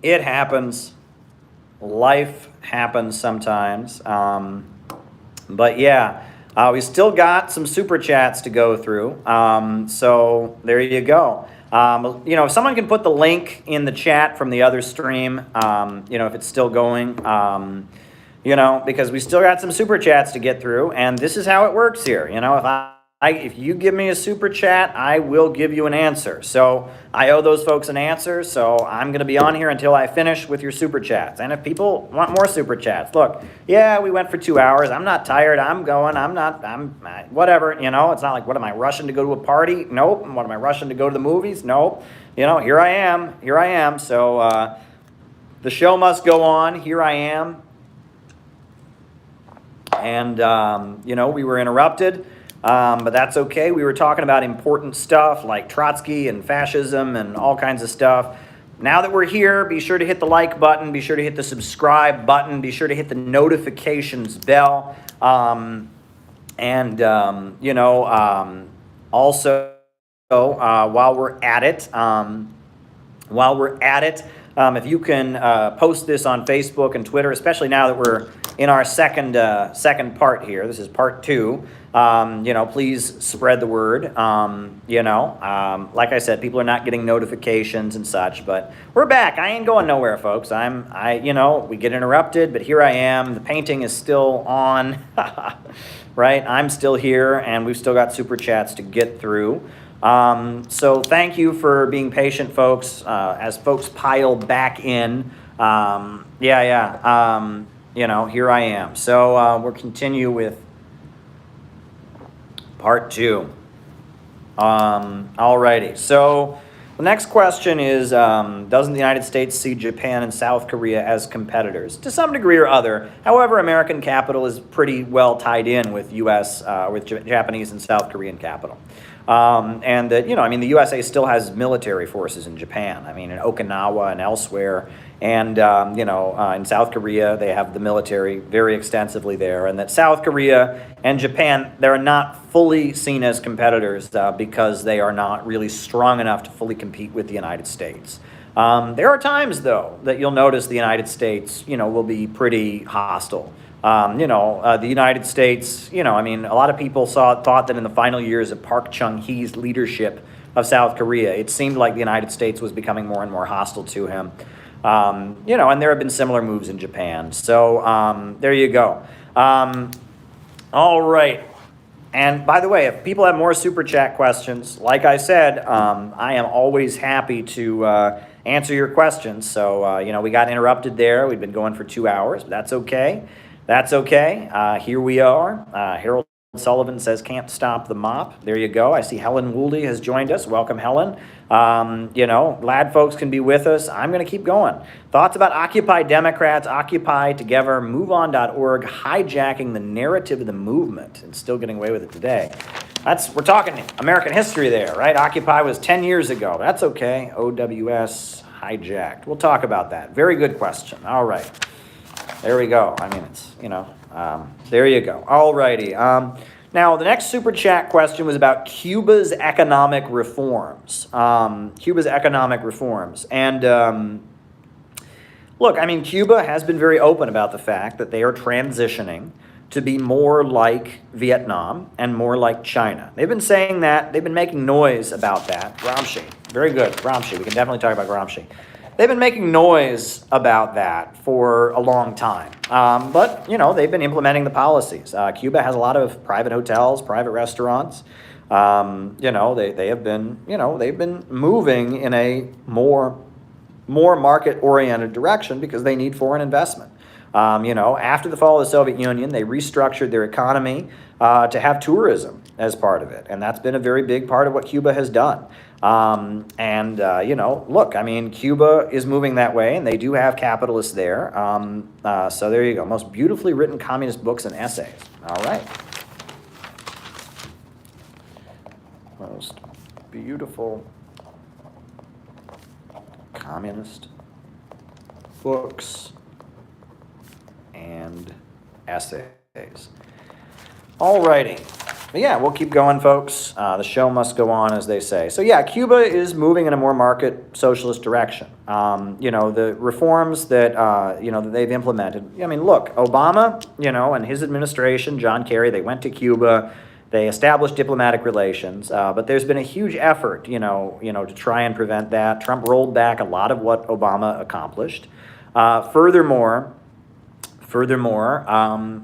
It happens. Life happens sometimes. But yeah, we still got some super chats to go through. So there you go. If someone can put the link in the chat from the other stream, if it's still going, because we still got some super chats to get through, and this is how it works here. If you give me a super chat, I will give you an answer. So I owe those folks an answer, so I'm going to be on here until I finish with your super chats. And if people want more super chats, look, yeah, we went for 2 hours. I'm not tired. I'm going. Whatever. It's not like, what am I rushing to go to a party? Nope. What am I rushing to go to the movies? Nope. Here I am. So the show must go on. Here I am. And, we were interrupted. But that's okay. We were talking about important stuff like Trotsky and fascism and all kinds of stuff. Now that we're here, be sure to hit the like button. Be sure to hit the subscribe button. Be sure to hit the notifications bell. Also, while we're at it, if you can post this on Facebook and Twitter, especially now that we're in our second part here. This is part 2. Please spread the word. Like I said, people are not getting notifications and such, but we're back. I ain't going nowhere, folks. We get interrupted, but here I am. The painting is still on, right? I'm still here, and we've still got super chats to get through. So thank you for being patient, folks, as folks pile back in. Here I am. So we'll continue with part 2. Alrighty. So the next question is, doesn't the United States see Japan and South Korea as competitors? To some degree or other. However, American capital is pretty well tied in with Japanese and South Korean capital. The USA still has military forces in Japan. In Okinawa and elsewhere. And, in South Korea, they have the military very extensively there. And that South Korea and Japan, they're not fully seen as competitors because they are not really strong enough to fully compete with the United States. There are times, though, that you'll notice the United States, will be pretty hostile. The United States, a lot of people thought that in the final years of Park Chung-hee's leadership of South Korea, it seemed like the United States was becoming more and more hostile to him. And there have been similar moves in Japan. So there you go. All right. And by the way, if people have more super chat questions, like I said, I am always happy to answer your questions. So, we got interrupted there. We've been going for 2 hours. But that's okay. Here we are. Harold Sullivan says, can't stop the mop. There you go. I see Helen Wooldy has joined us. Welcome, Helen. Glad folks can be with us. I'm going to keep going. Thoughts about Occupy Democrats, Occupy Together, MoveOn.org, hijacking the narrative of the movement and still getting away with it today. We're talking American history there, right? Occupy was 10 years ago. That's okay. OWS hijacked. We'll talk about that. Very good question. All right. There we go. There you go. All righty. Now, the next super chat question was about Cuba's economic reforms. And Cuba has been very open about the fact that they are transitioning to be more like Vietnam and more like China. They've been saying that. They've been making noise about that. Gramsci. Very good. Gramsci. We can definitely talk about Gramsci. They've been making noise about that for a long time. But they've been implementing the policies. Cuba has a lot of private hotels, private restaurants. They've been moving in a more market-oriented direction because they need foreign investment. After the fall of the Soviet Union, they restructured their economy to have tourism as part of it. And that's been a very big part of what Cuba has done. Cuba is moving that way, and they do have capitalists there. So there you go. Most beautifully written communist books and essays. All right. Most beautiful communist books and essays. All righty. But yeah, we'll keep going, folks. The show must go on, as they say. So yeah, Cuba is moving in a more market socialist direction. The reforms that that they've implemented. I mean, look, Obama, and his administration, John Kerry, they went to Cuba. They established diplomatic relations, but there's been a huge effort, to try and prevent that. Trump rolled back a lot of what Obama accomplished. Furthermore,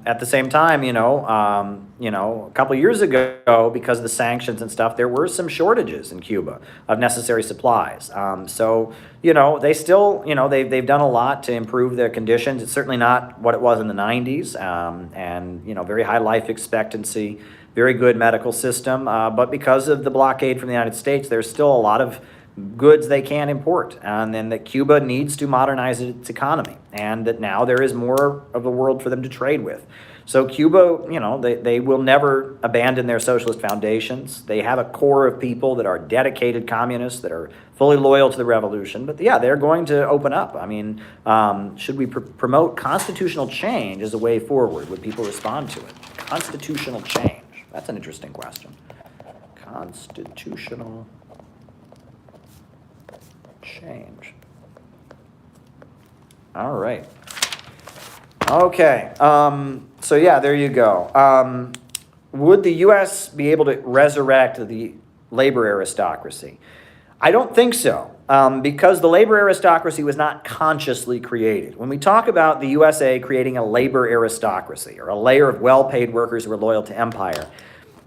at the same time, a couple years ago, because of the sanctions and stuff, there were some shortages in Cuba of necessary supplies. They still, they've done a lot to improve their conditions. It's certainly not what it was in the 90s, and very high life expectancy, very good medical system. But because of the blockade from the United States, there's still a lot of goods they can't import, and then that Cuba needs to modernize its economy, and that now there is more of the world for them to trade with. So Cuba, they will never abandon their socialist foundations. They have a core of people that are dedicated communists, that are fully loyal to the revolution. But yeah, they're going to open up. I mean, should we promote constitutional change as a way forward? Would people respond to it? Constitutional change. That's an interesting question. Constitutional change. All right. Okay. So yeah, there you go. Would the U.S. be able to resurrect the labor aristocracy? I don't think so, because the labor aristocracy was not consciously created. When we talk about the USA creating a labor aristocracy, or a layer of well-paid workers who are loyal to empire,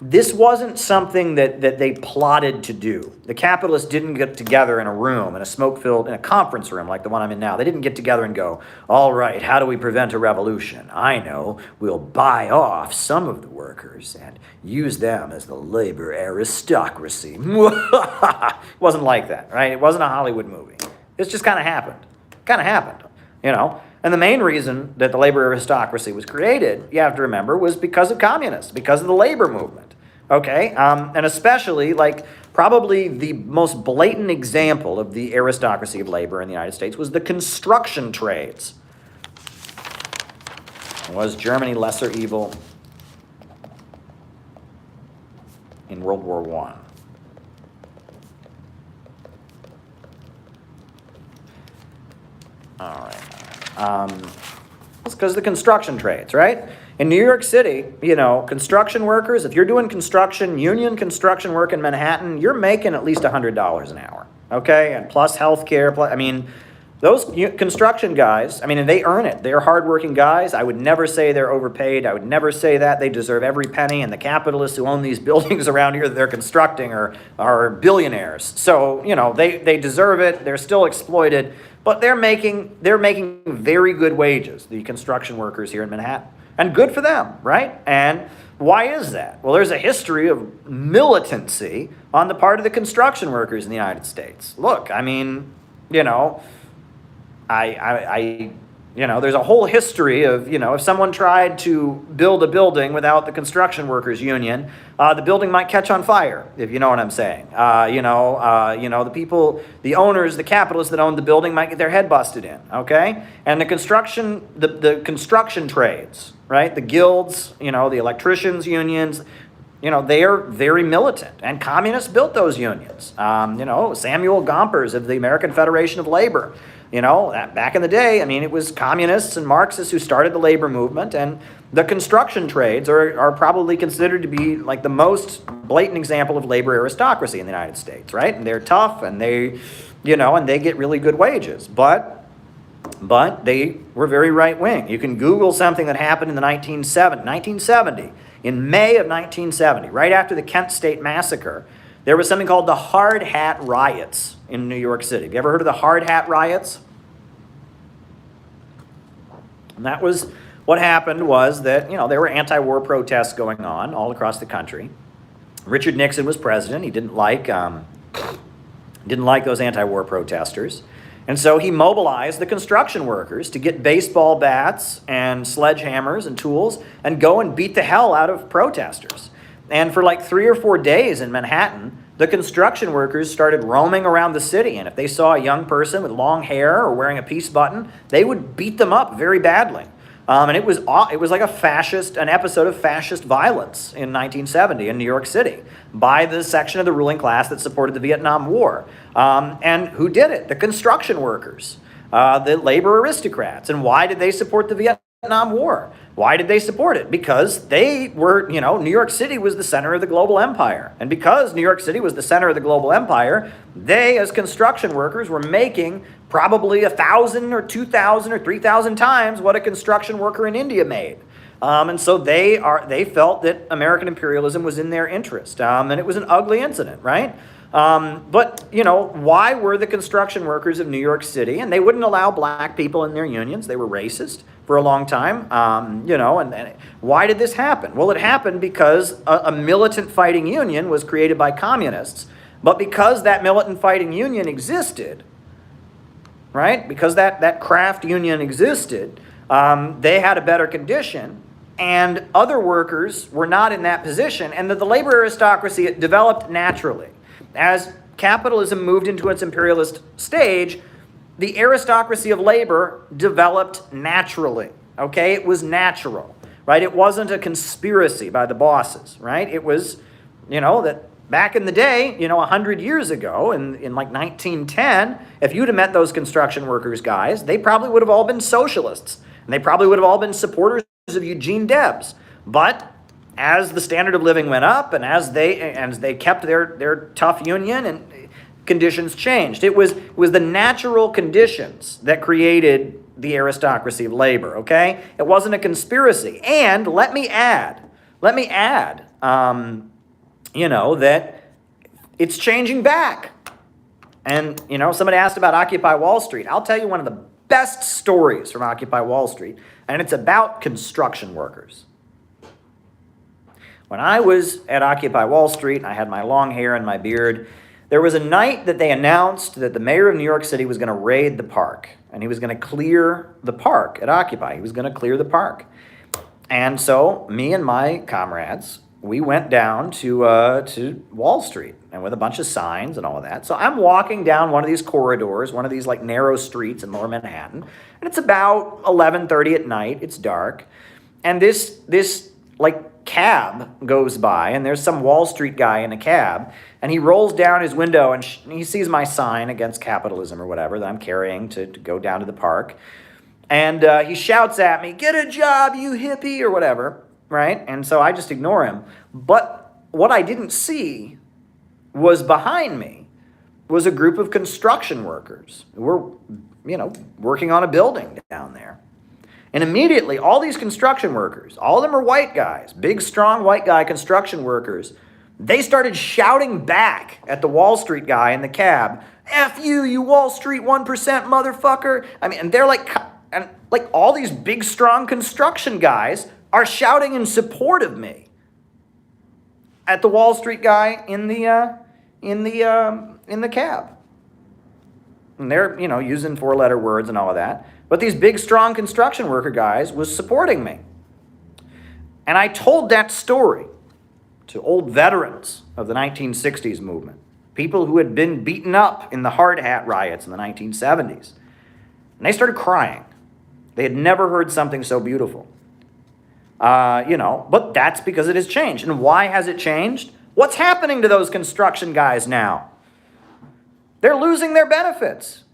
this wasn't something that they plotted to do. The capitalists didn't get together in a room, in a conference room like the one I'm in now. They didn't get together and go, all right, how do we prevent a revolution? I know, we'll buy off some of the workers and use them as the labor aristocracy. It wasn't like that, right? It wasn't a Hollywood movie. It just kind of happened. And the main reason that the labor aristocracy was created, you have to remember, was because of communists, because of the labor movement. Okay, and especially, probably the most blatant example of the aristocracy of labor in the United States was the construction trades. Was Germany lesser evil in World War I? All right. It's because of the construction trades, right? In New York City, construction workers, if you're doing union construction work in Manhattan, you're making at least $100 an hour, okay? And plus healthcare, those construction guys, they earn it. They're hardworking guys. I would never say they're overpaid. I would never say that. They deserve every penny, and the capitalists who own these buildings around here that they're constructing are billionaires. So, they deserve it. They're still exploited, but they're making very good wages, the construction workers here in Manhattan. And good for them, right? And why is that? Well, there's a history of militancy on the part of the construction workers in the United States. Look, there's a whole history of, if someone tried to build a building without the construction workers union, the building might catch on fire, if you know what I'm saying. The people, the owners, the capitalists that owned the building might get their head busted in, okay? And the construction trades, right? The guilds, the electricians unions, they are very militant, and communists built those unions. Samuel Gompers of the American Federation of Labor, back in the day, it was communists and Marxists who started the labor movement, and the construction trades are probably considered to be like the most blatant example of labor aristocracy in the United States, right? And they're tough, and they get really good wages, but they were very right-wing. You can Google something that happened in the 1970, in May of 1970, right after the Kent State Massacre. There was something called the Hard Hat Riots in New York City. Have you ever heard of the Hard Hat Riots? And that was what happened was that, there were anti-war protests going on all across the country. Richard Nixon was president. He didn't like those anti-war protesters. And so he mobilized the construction workers to get baseball bats and sledgehammers and tools and go and beat the hell out of protesters. And for 3 or 4 days in Manhattan, the construction workers started roaming around the city. And if they saw a young person with long hair or wearing a peace button, they would beat them up very badly. And it was like an episode of fascist violence in 1970 in New York City by the section of the ruling class that supported the Vietnam War. And who did it? The construction workers, the labor aristocrats. And why did they support the Vietnam War? Why did they support it? Because they were, New York City was the center of the global empire. And because New York City was the center of the global empire, they, as construction workers, were making probably 1,000 or 2,000 or 3,000 times what a construction worker in India made. And so they felt that American imperialism was in their interest. And it was an ugly incident, right? But, why were the construction workers of New York City, and they wouldn't allow black people in their unions, they were racist for a long time, and why did this happen? Well, it happened because a militant fighting union was created by communists, but because that militant fighting union existed, right, because that craft union existed, they had a better condition, and other workers were not in that position, and the labor aristocracy, it developed naturally. As capitalism moved into its imperialist stage, the aristocracy of labor developed naturally, okay? It was natural, right? It wasn't a conspiracy by the bosses, right? It was, that back in the day, 100 years ago, in like 1910, if you'd have met those construction workers guys, they probably would have all been socialists, and they probably would have all been supporters of Eugene Debs. But as the standard of living went up, and as they kept their tough union, and conditions changed. It was the natural conditions that created the aristocracy of labor, okay? It wasn't a conspiracy. And let me add, that it's changing back. And, somebody asked about Occupy Wall Street. I'll tell you one of the best stories from Occupy Wall Street, and it's about construction workers. When I was at Occupy Wall Street, and I had my long hair and my beard, there was a night that they announced that the mayor of New York City was going to raid the park, and he was going to clear the park at Occupy. He was going to clear the park. And so me and my comrades, we went down to Wall Street, and with a bunch of signs and all of that. So I'm walking down one of these corridors, one of these like narrow streets in lower Manhattan, and it's about 11:30 at night. It's dark. And this like cab goes by, and there's some Wall Street guy in a cab, and he rolls down his window, and he sees my sign against capitalism or whatever that I'm carrying to go down to the park, and he shouts at me, "Get a job, you hippie," or whatever, right? And so I just ignore him. But what I didn't see was behind me was a group of construction workers who were, working on a building down there. And immediately, all these construction workers, all of them are white guys, big, strong white guy construction workers, they started shouting back at the Wall Street guy in the cab, "F you, you Wall Street 1% motherfucker." I mean, and they're like all these big, strong construction guys are shouting in support of me at the Wall Street guy in the cab. And they're, using four-letter words and all of that. But these big, strong construction worker guys was supporting me. And I told that story to old veterans of the 1960s movement, people who had been beaten up in the hard hat riots in the 1970s. And they started crying. They had never heard something so beautiful. But that's because it has changed. And why has it changed? What's happening to those construction guys now? They're losing their benefits.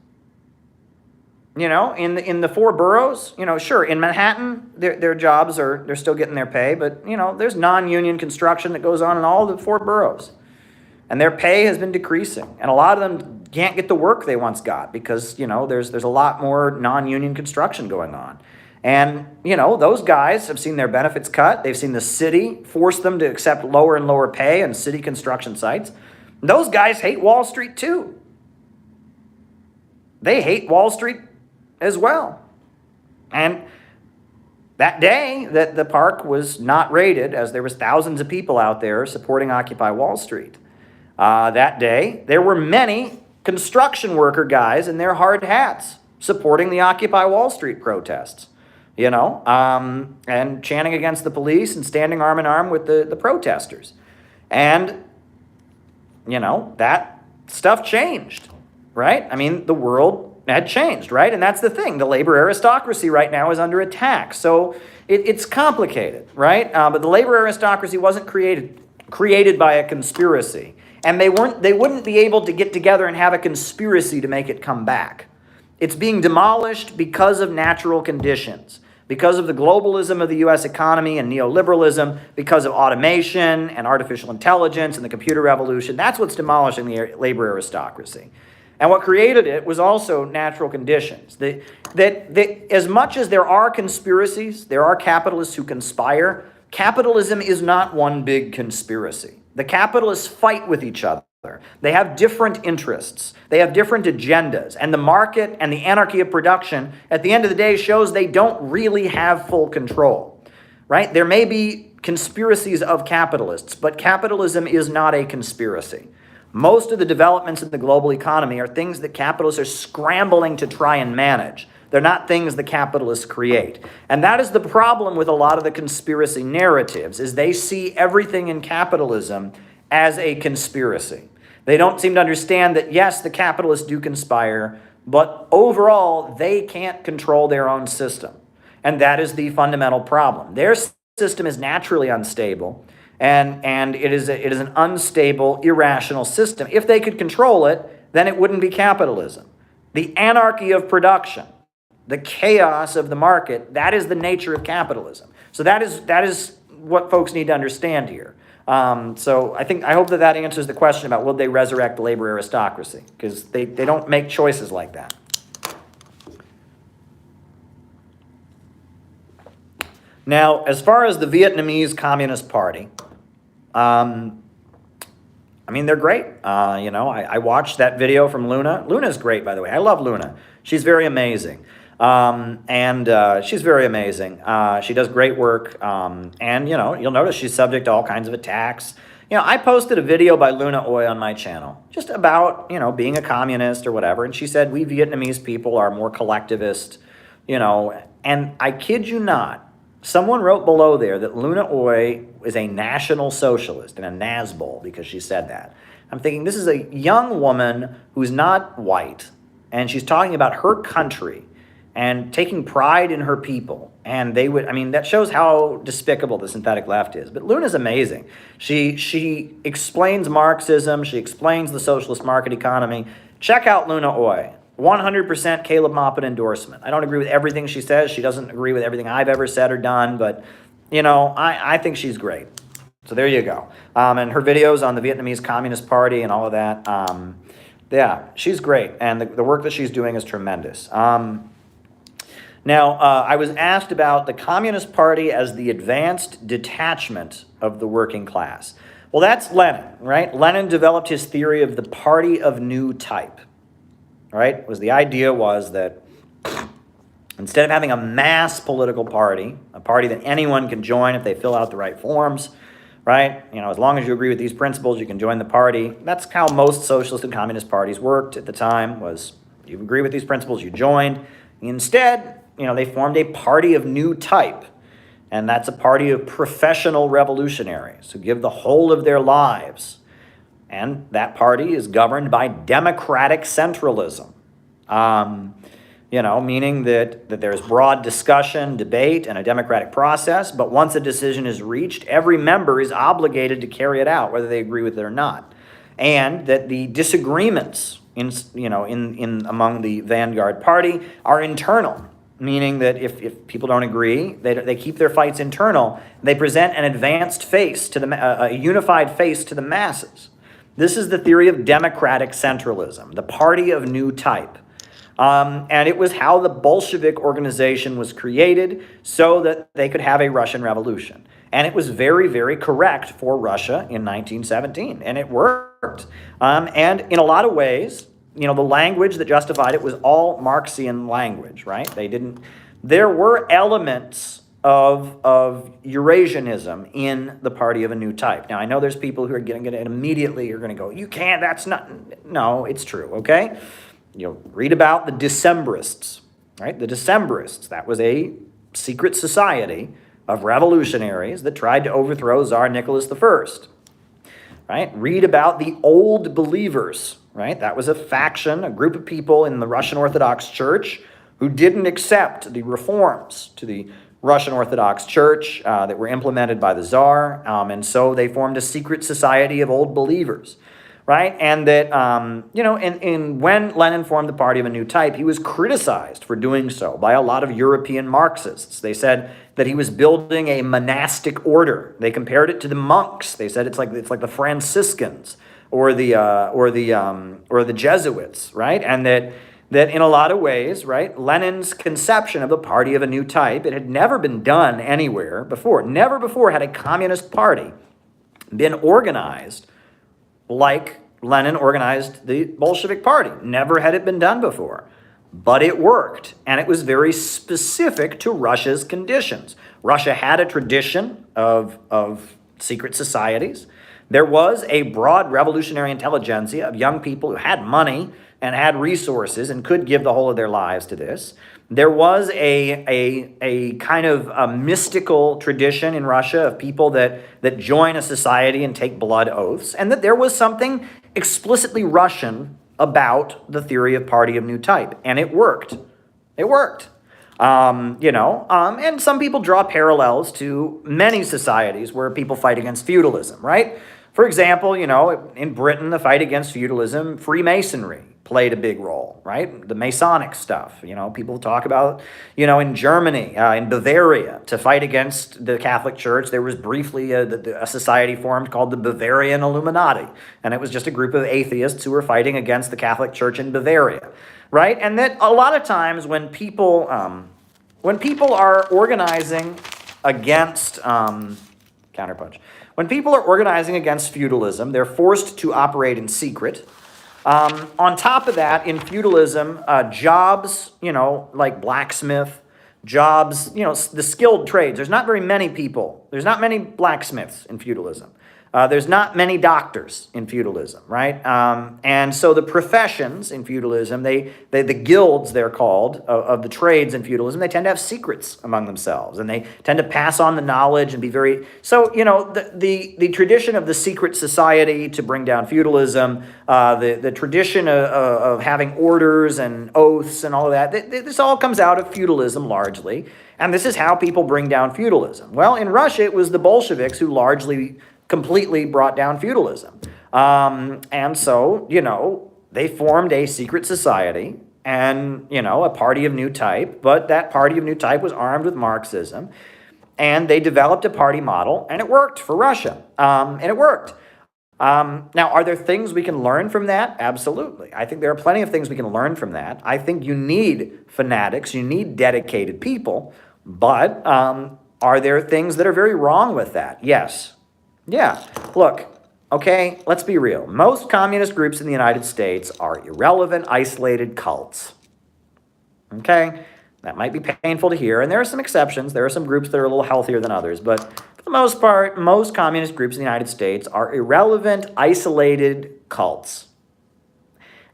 In the four boroughs, sure, in Manhattan, their jobs they're still getting their pay, but, there's non-union construction that goes on in all the four boroughs. And their pay has been decreasing. And a lot of them can't get the work they once got because, there's a lot more non-union construction going on. And, those guys have seen their benefits cut. They've seen the city force them to accept lower and lower pay on city construction sites. Those guys hate Wall Street too. They hate Wall Street as well. And that day that the park was not raided, as there was thousands of people out there supporting Occupy Wall Street, that day there were many construction worker guys in their hard hats supporting the Occupy Wall Street protests, and chanting against the police and standing arm in arm with the protesters. And, that stuff changed, right? I mean, the world had changed, right? And that's the thing. The labor aristocracy right now is under attack. So it's complicated, right? But the labor aristocracy wasn't created by a conspiracy. And they wouldn't be able to get together and have a conspiracy to make it come back. It's being demolished because of natural conditions, because of the globalism of the U.S. economy and neoliberalism, because of automation and artificial intelligence and the computer revolution. That's what's demolishing the labor aristocracy. And what created it was also natural conditions. That as much as there are conspiracies, there are capitalists who conspire, capitalism is not one big conspiracy. The capitalists fight with each other. They have different interests. They have different agendas. And the market and the anarchy of production, at the end of the day, shows they don't really have full control, right? There may be conspiracies of capitalists, but capitalism is not a conspiracy. Most of the developments in the global economy are things that capitalists are scrambling to try and manage. They're not things the capitalists create. And that is the problem with a lot of the conspiracy narratives, is they see everything in capitalism as a conspiracy. They don't seem to understand that, yes, the capitalists do conspire, but overall, they can't control their own system. And that is the fundamental problem. Their system is naturally unstable, and it is an unstable, irrational system. If they could control it, then it wouldn't be capitalism. The anarchy of production, the chaos of the market, that is the nature of capitalism. So that is what folks need to understand here. So I hope that answers the question about will they resurrect the labor aristocracy, because they don't make choices like that. Now, as far as the Vietnamese Communist Party, they're great. I watched that video from Luna. Luna's great, by the way. I love Luna. She's very amazing. She's very amazing. She does great work. You'll notice she's subject to all kinds of attacks. I posted a video by Luna Oy on my channel just about, being a communist or whatever. And she said, we Vietnamese people are more collectivist, and I kid you not, someone wrote below there that Luna Oy is a national socialist and a Nazbol because she said that. I'm thinking, this is a young woman who's not white, and she's talking about her country and taking pride in her people. And that shows how despicable the synthetic left is. But Luna's amazing. She explains Marxism. She explains the socialist market economy. Check out Luna Oy. 100% Caleb Maupin endorsement. I don't agree with everything she says. She doesn't agree with everything I've ever said or done. But, I think she's great. So there you go. And her videos on the Vietnamese Communist Party and all of that, she's great. And the work that she's doing is tremendous. Now, I was asked about the Communist Party as the advanced detachment of the working class. Well, that's Lenin, right? Lenin developed his theory of the party of new type, right? The idea was that instead of having a mass political party, a party that anyone can join if they fill out the right forms, right? As long as you agree with these principles, you can join the party. That's how most socialist and communist parties worked at the time, was you agree with these principles, you joined. Instead, they formed a party of new type, and that's a party of professional revolutionaries who give the whole of their lives. And that party is governed by democratic centralism, meaning that there's broad discussion, debate, and a democratic process, but once a decision is reached, every member is obligated to carry it out, whether they agree with it or not. And that the disagreements among the vanguard party are internal, meaning that if people don't agree, they keep their fights internal. They present an advanced face to a unified face to the masses. This is the theory of democratic centralism, the party of new type. And it was how the Bolshevik organization was created so that they could have a Russian revolution. And it was very, very correct for Russia in 1917, and it worked. And in a lot of ways, the language that justified it was all Marxian language, right? There were elements of Eurasianism in the party of a new type. Now, I know there's people who are going to immediately are going to go, you can't, that's not, no, it's true, okay? Read about the Decembrists, right? The Decembrists, that was a secret society of revolutionaries that tried to overthrow Tsar Nicholas I, right? Read about the Old Believers, right? That was a faction, a group of people in the Russian Orthodox Church who didn't accept the reforms to the Russian Orthodox Church that were implemented by the Tsar, and so they formed a secret society of old believers, right? And that, when Lenin formed the Party of a New Type, he was criticized for doing so by a lot of European Marxists. They said that he was building a monastic order. They compared it to the monks. They said it's like the Franciscans or the Jesuits, right? And that in a lot of ways, right, Lenin's conception of the Party of a New Type, it had never been done anywhere before. Never before had a communist party been organized like Lenin organized the Bolshevik Party. Never had it been done before. But it worked, and it was very specific to Russia's conditions. Russia had a tradition of secret societies. There was a broad revolutionary intelligentsia of young people who had money and had resources and could give the whole of their lives to this. There was a kind of a mystical tradition in Russia of people that join a society and take blood oaths, and that there was something explicitly Russian about the theory of Party of New Type, and it worked. It worked. And some people draw parallels to many societies where people fight against feudalism, right? For example, in Britain, the fight against feudalism, Freemasonry played a big role, right? The Masonic stuff, people talk about, in Germany, in Bavaria, to fight against the Catholic Church, there was briefly a society formed called the Bavarian Illuminati, and it was just a group of atheists who were fighting against the Catholic Church in Bavaria, right? And that a lot of times when people are organizing against, counterpunch, when people are organizing against feudalism, they're forced to operate in secret. On top of that, in feudalism, jobs, like blacksmith, jobs, the skilled trades. There's not very many people. There's not many blacksmiths in feudalism. There's not many doctors in feudalism, right? And so the professions in feudalism, the guilds, they're called, of the trades in feudalism, they tend to have secrets among themselves, and they tend to pass on the knowledge and be very... So, the tradition of the secret society to bring down feudalism, the tradition of having orders and oaths and all of that, this all comes out of feudalism largely, and this is how people bring down feudalism. Well, in Russia, it was the Bolsheviks who completely brought down feudalism. And so, they formed a secret society and, a Party of New Type, but that Party of New Type was armed with Marxism, and they developed a party model, and it worked for Russia, and it worked. Now, are there things we can learn from that? Absolutely. I think there are plenty of things we can learn from that. I think you need fanatics, you need dedicated people, but are there things that are very wrong with that? Yes. Yeah, look, okay, let's be real. Most communist groups in the United States are irrelevant, isolated cults. Okay, that might be painful to hear, and there are some exceptions. There are some groups that are a little healthier than others, but for the most part, most communist groups in the United States are irrelevant, isolated cults.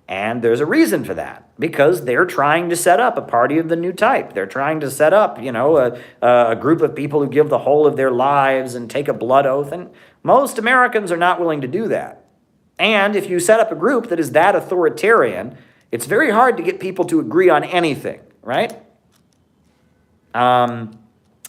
And there's a reason for that, because they're trying to set up a party of the new type. They're trying to set up, a group of people who give the whole of their lives and take a blood oath. And most Americans are not willing to do that. And if you set up a group that is that authoritarian, it's very hard to get people to agree on anything, right?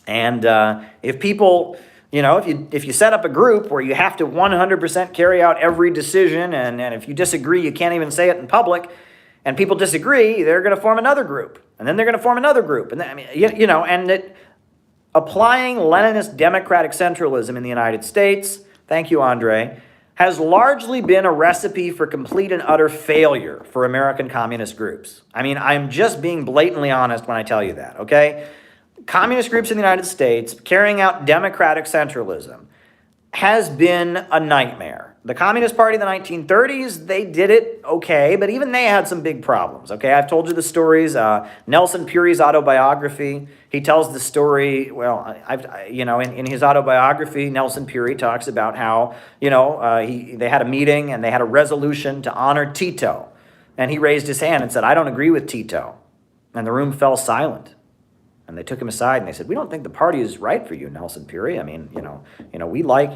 If people... if you set up a group where you have to 100% carry out every decision, and if you disagree, you can't even say it in public, and people disagree, they're going to form another group, and then they're going to form another group. And applying Leninist democratic centralism in the United States, thank you, Andre, has largely been a recipe for complete and utter failure for American communist groups. I'm just being blatantly honest when I tell you that, okay? Communist groups in the United States carrying out democratic centralism has been a nightmare. The Communist Party in the 1930s, they did it okay, but even they had some big problems, okay? I've told you the stories. Nelson Puri's autobiography, he tells the story, well, in his autobiography, Nelson Puri talks about how, they had a meeting and they had a resolution to honor Tito. And he raised his hand and said, "I don't agree with Tito." And the room fell silent. And they took him aside and they said, "We don't think the party is right for you, Nelson Peary. I mean, we like,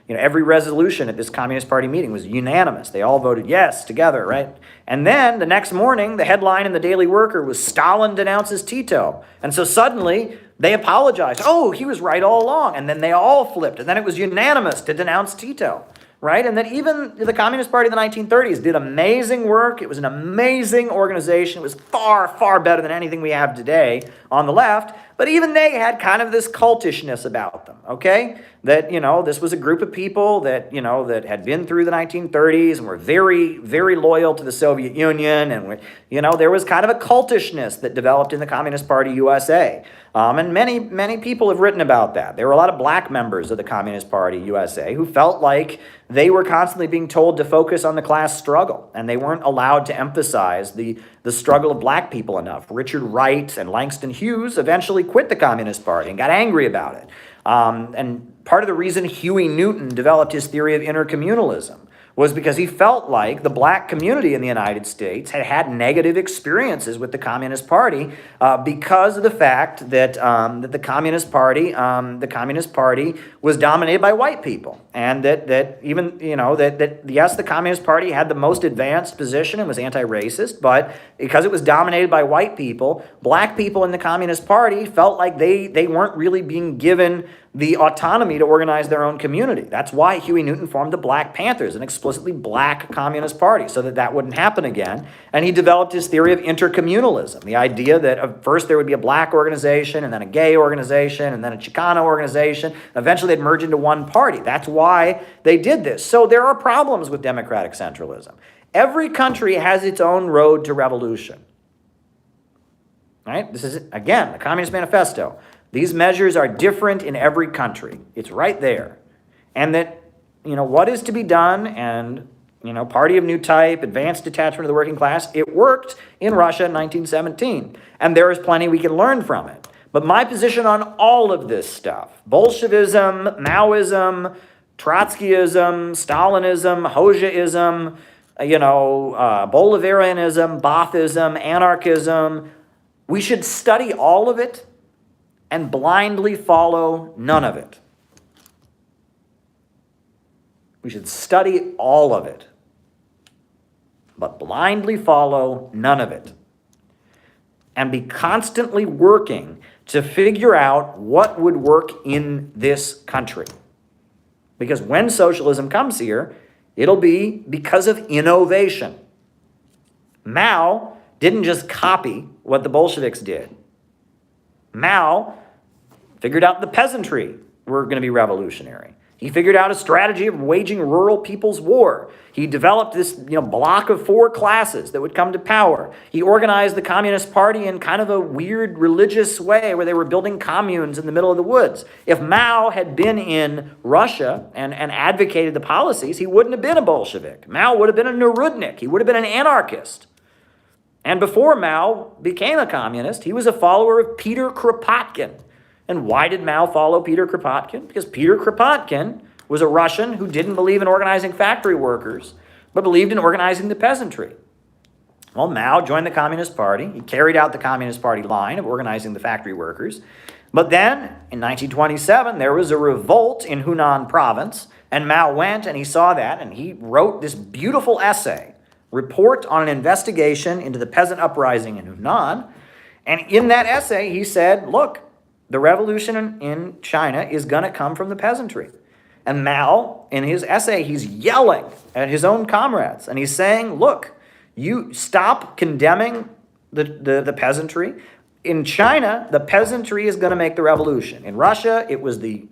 every resolution at this Communist Party meeting was unanimous. They all voted yes together, right?" And then the next morning, the headline in the Daily Worker was "Stalin denounces Tito." And so suddenly they apologized. Oh, he was right all along. And then they all flipped. And then it was unanimous to denounce Tito. Right? And that even the Communist Party of the 1930s did amazing work. It was an amazing organization. It was far, far better than anything we have today on the left. But even they had kind of this cultishness about them, okay? That, this was a group of people that, that had been through the 1930s and were very, very loyal to the Soviet Union. And, there was kind of a cultishness that developed in the Communist Party USA. And many, many people have written about that. There were a lot of black members of the Communist Party USA who felt like they were constantly being told to focus on the class struggle, and they weren't allowed to emphasize the struggle of black people enough. Richard Wright and Langston Hughes eventually quit the Communist Party and got angry about it. And part of the reason Huey Newton developed his theory of intercommunalism was because he felt like the black community in the United States had had negative experiences with the Communist Party because of the fact that the Communist Party was dominated by white people, and that yes, the Communist Party had the most advanced position and was anti-racist, but because it was dominated by white people, black people in the Communist Party felt like they weren't really being given the autonomy to organize their own community. That's why Huey Newton formed the Black Panthers, an explicitly black communist party, so that wouldn't happen again. And he developed his theory of intercommunalism, the idea that first there would be a black organization, and then a gay organization, and then a Chicano organization. Eventually they'd merge into one party. That's why they did this. So there are problems with democratic centralism. Every country has its own road to revolution. Right? This is, again, the Communist Manifesto. These measures are different in every country. It's right there. And that, what is to be done, and, party of new type, advanced detachment of the working class, it worked in Russia in 1917. And there is plenty we can learn from it. But my position on all of this stuff, Bolshevism, Maoism, Trotskyism, Stalinism, Hoxhaism, Bolivarianism, Baathism, anarchism, we should study all of it and blindly follow none of it. We should study all of it, but blindly follow none of it. And be constantly working to figure out what would work in this country. Because when socialism comes here, it'll be because of innovation. Mao didn't just copy what the Bolsheviks did. Mao figured out the peasantry were going to be revolutionary. He figured out a strategy of waging rural people's war. He developed this block of 4 classes that would come to power. He organized the Communist Party in kind of a weird religious way where they were building communes in the middle of the woods. If Mao had been in Russia and advocated the policies, he wouldn't have been a Bolshevik. Mao would have been a Narodnik. He would have been an anarchist. And before Mao became a communist, he was a follower of Peter Kropotkin. And why did Mao follow Peter Kropotkin? Because Peter Kropotkin was a Russian who didn't believe in organizing factory workers, but believed in organizing the peasantry. Well, Mao joined the Communist Party. He carried out the Communist Party line of organizing the factory workers. But then, in 1927, there was a revolt in Hunan province, and Mao went and he saw that, and he wrote this beautiful essay, Report on an Investigation into the Peasant Uprising in Hunan. And in that essay, he said, look, the revolution in China is going to come from the peasantry. And Mao, in his essay, he's yelling at his own comrades. And he's saying, look, you stop condemning the peasantry. In China, the peasantry is going to make the revolution. In Russia, it was the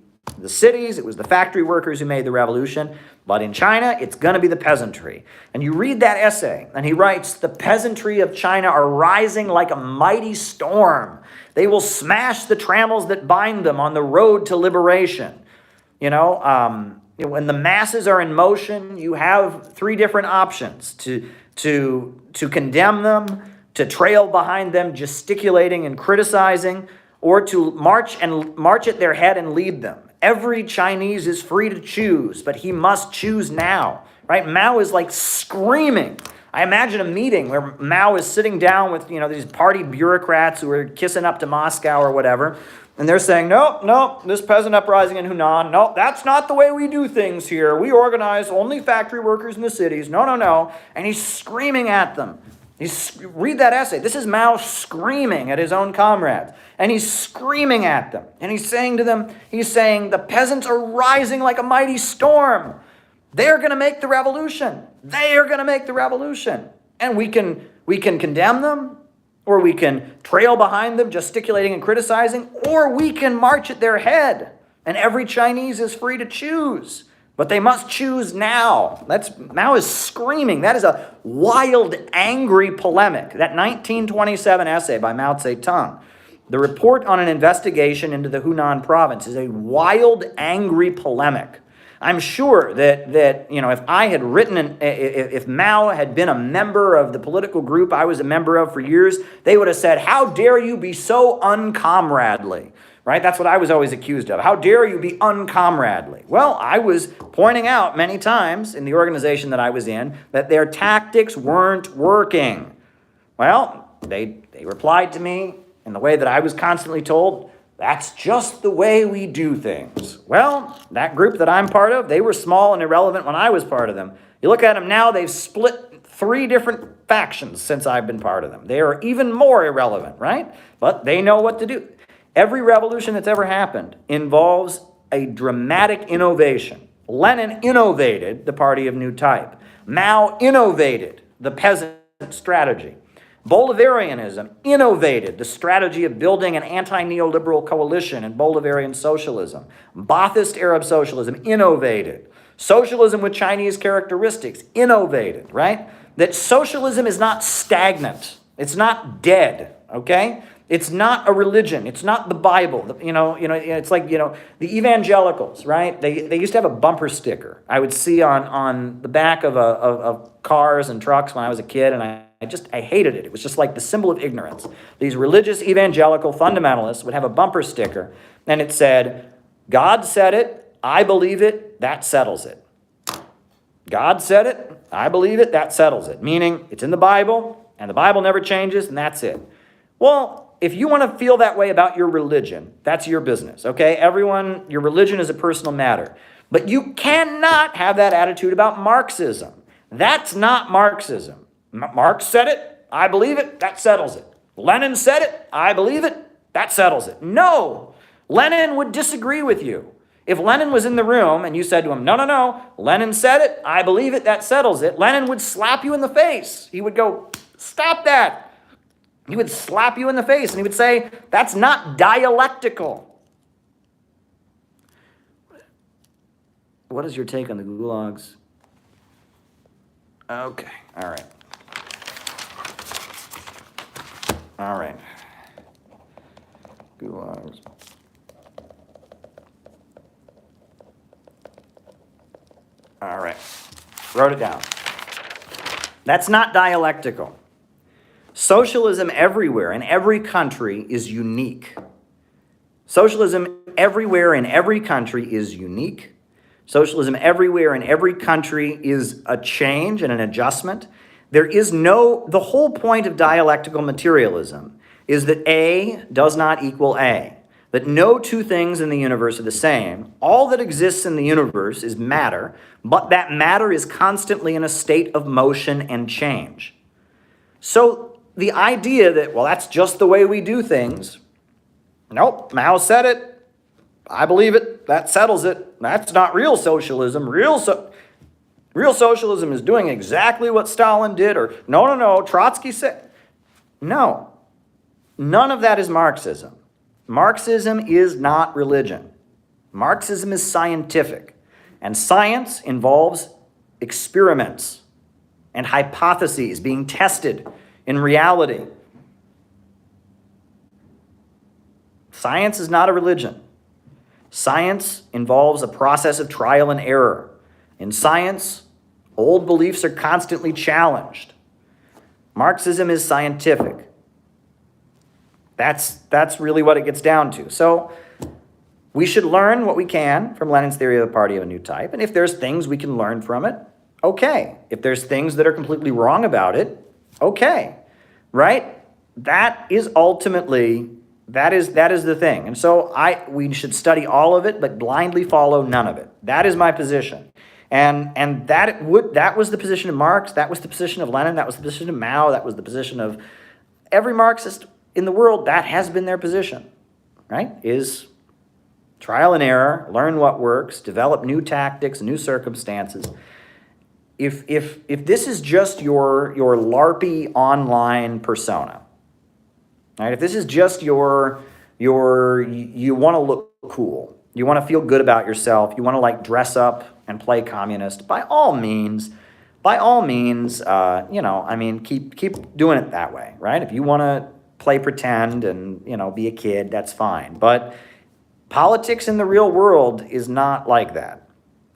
cities, it was the factory workers who made the revolution. But in China, it's going to be the peasantry. And you read that essay, and he writes, the peasantry of China are rising like a mighty storm. They will smash the trammels that bind them on the road to liberation. When the masses are in motion, you have 3 different options: to condemn them, to trail behind them, gesticulating and criticizing, or to march at their head and lead them. Every Chinese is free to choose, but he must choose now. Right? Mao is like screaming. I imagine a meeting where Mao is sitting down with, these party bureaucrats who are kissing up to Moscow or whatever, and they're saying, no, this peasant uprising in Hunan, no, that's not the way we do things here. We organize only factory workers in the cities. No. And he's screaming at them. Read that essay. This is Mao screaming at his own comrades. And he's screaming at them. And he's saying to them, the peasants are rising like a mighty storm. They're going to make the revolution. They are going to make the revolution. And we can condemn them, or we can trail behind them, gesticulating and criticizing, or we can march at their head. And every Chinese is free to choose. But they must choose now. Mao is screaming. That is a wild, angry polemic. That 1927 essay by Mao Zedong, the report on an investigation into the Hunan province, is a wild, angry polemic. I'm sure that if I had written, if Mao had been a member of the political group I was a member of for years, they would have said, "How dare you be so uncomradely?" Right? That's what I was always accused of. How dare you be uncomradely? Well, I was pointing out many times in the organization that I was in that their tactics weren't working. Well, they replied to me in the way that I was constantly told, "That's just the way we do things." Well, that group that I'm part of, they were small and irrelevant when I was part of them. You look at them now, they've split 3 different factions since I've been part of them. They are even more irrelevant, right? But they know what to do. Every revolution that's ever happened involves a dramatic innovation. Lenin innovated the party of new type. Mao innovated the peasant strategy. Bolivarianism innovated the strategy of building an anti-neoliberal coalition in Bolivarian socialism. Ba'athist Arab socialism innovated. Socialism with Chinese characteristics innovated, right? That socialism is not stagnant. It's not dead, okay? It's not a religion. It's not the Bible. It's like, the evangelicals, right? They used to have a bumper sticker I would see on the back of cars and trucks when I was a kid, and I hated it. It was just like the symbol of ignorance. These religious evangelical fundamentalists would have a bumper sticker, and it said, "God said it, I believe it, that settles it." God said it, I believe it, that settles it. Meaning, it's in the Bible, and the Bible never changes, and that's it. Well, if you want to feel that way about your religion, that's your business, okay? Everyone, your religion is a personal matter. But you cannot have that attitude about Marxism. That's not Marxism. Marx said it, I believe it, that settles it. Lenin said it, I believe it, that settles it. No, Lenin would disagree with you. If Lenin was in the room and you said to him, no, Lenin said it, I believe it, that settles it, Lenin would slap you in the face. He would go, "Stop that." He would slap you in the face and he would say, "That's not dialectical." What is your take on the gulags? Okay, all right. Gulags. All right, wrote it down. That's not dialectical. Socialism everywhere in every country is unique. Socialism everywhere in every country is unique. Socialism everywhere in every country is a change and an adjustment. The whole point of dialectical materialism is that A does not equal A. That no 2 things in the universe are the same. All that exists in the universe is matter, but that matter is constantly in a state of motion and change. So the idea that, well, that's just the way we do things. Nope, Mao said it. I believe it. That settles it. That's not real socialism. Real socialism is doing exactly what Stalin did, or no, Trotsky said. No, none of that is Marxism. Marxism is not religion. Marxism is scientific. And science involves experiments and hypotheses being tested in reality. Science is not a religion. Science involves a process of trial and error. In science, old beliefs are constantly challenged. Marxism is scientific. That's really what it gets down to. So we should learn what we can from Lenin's theory of the party of a new type. And if there's things we can learn from it, okay. If there's things that are completely wrong about it, okay, right? That is ultimately, that is the thing. And so we should study all of it, but blindly follow none of it. That is my position. And that was the position of Marx, that was the position of Lenin, that was the position of Mao, that was the position of every Marxist in the world. That has been their position, right? Is trial and error, learn what works, develop new tactics, new circumstances. If this is just your LARPy online persona, right? If this is just you want to look cool, you want to feel good about yourself, you want to like dress up and play communist, by all means, keep doing it that way, right? If you want to play pretend and, be a kid, that's fine. But politics in the real world is not like that.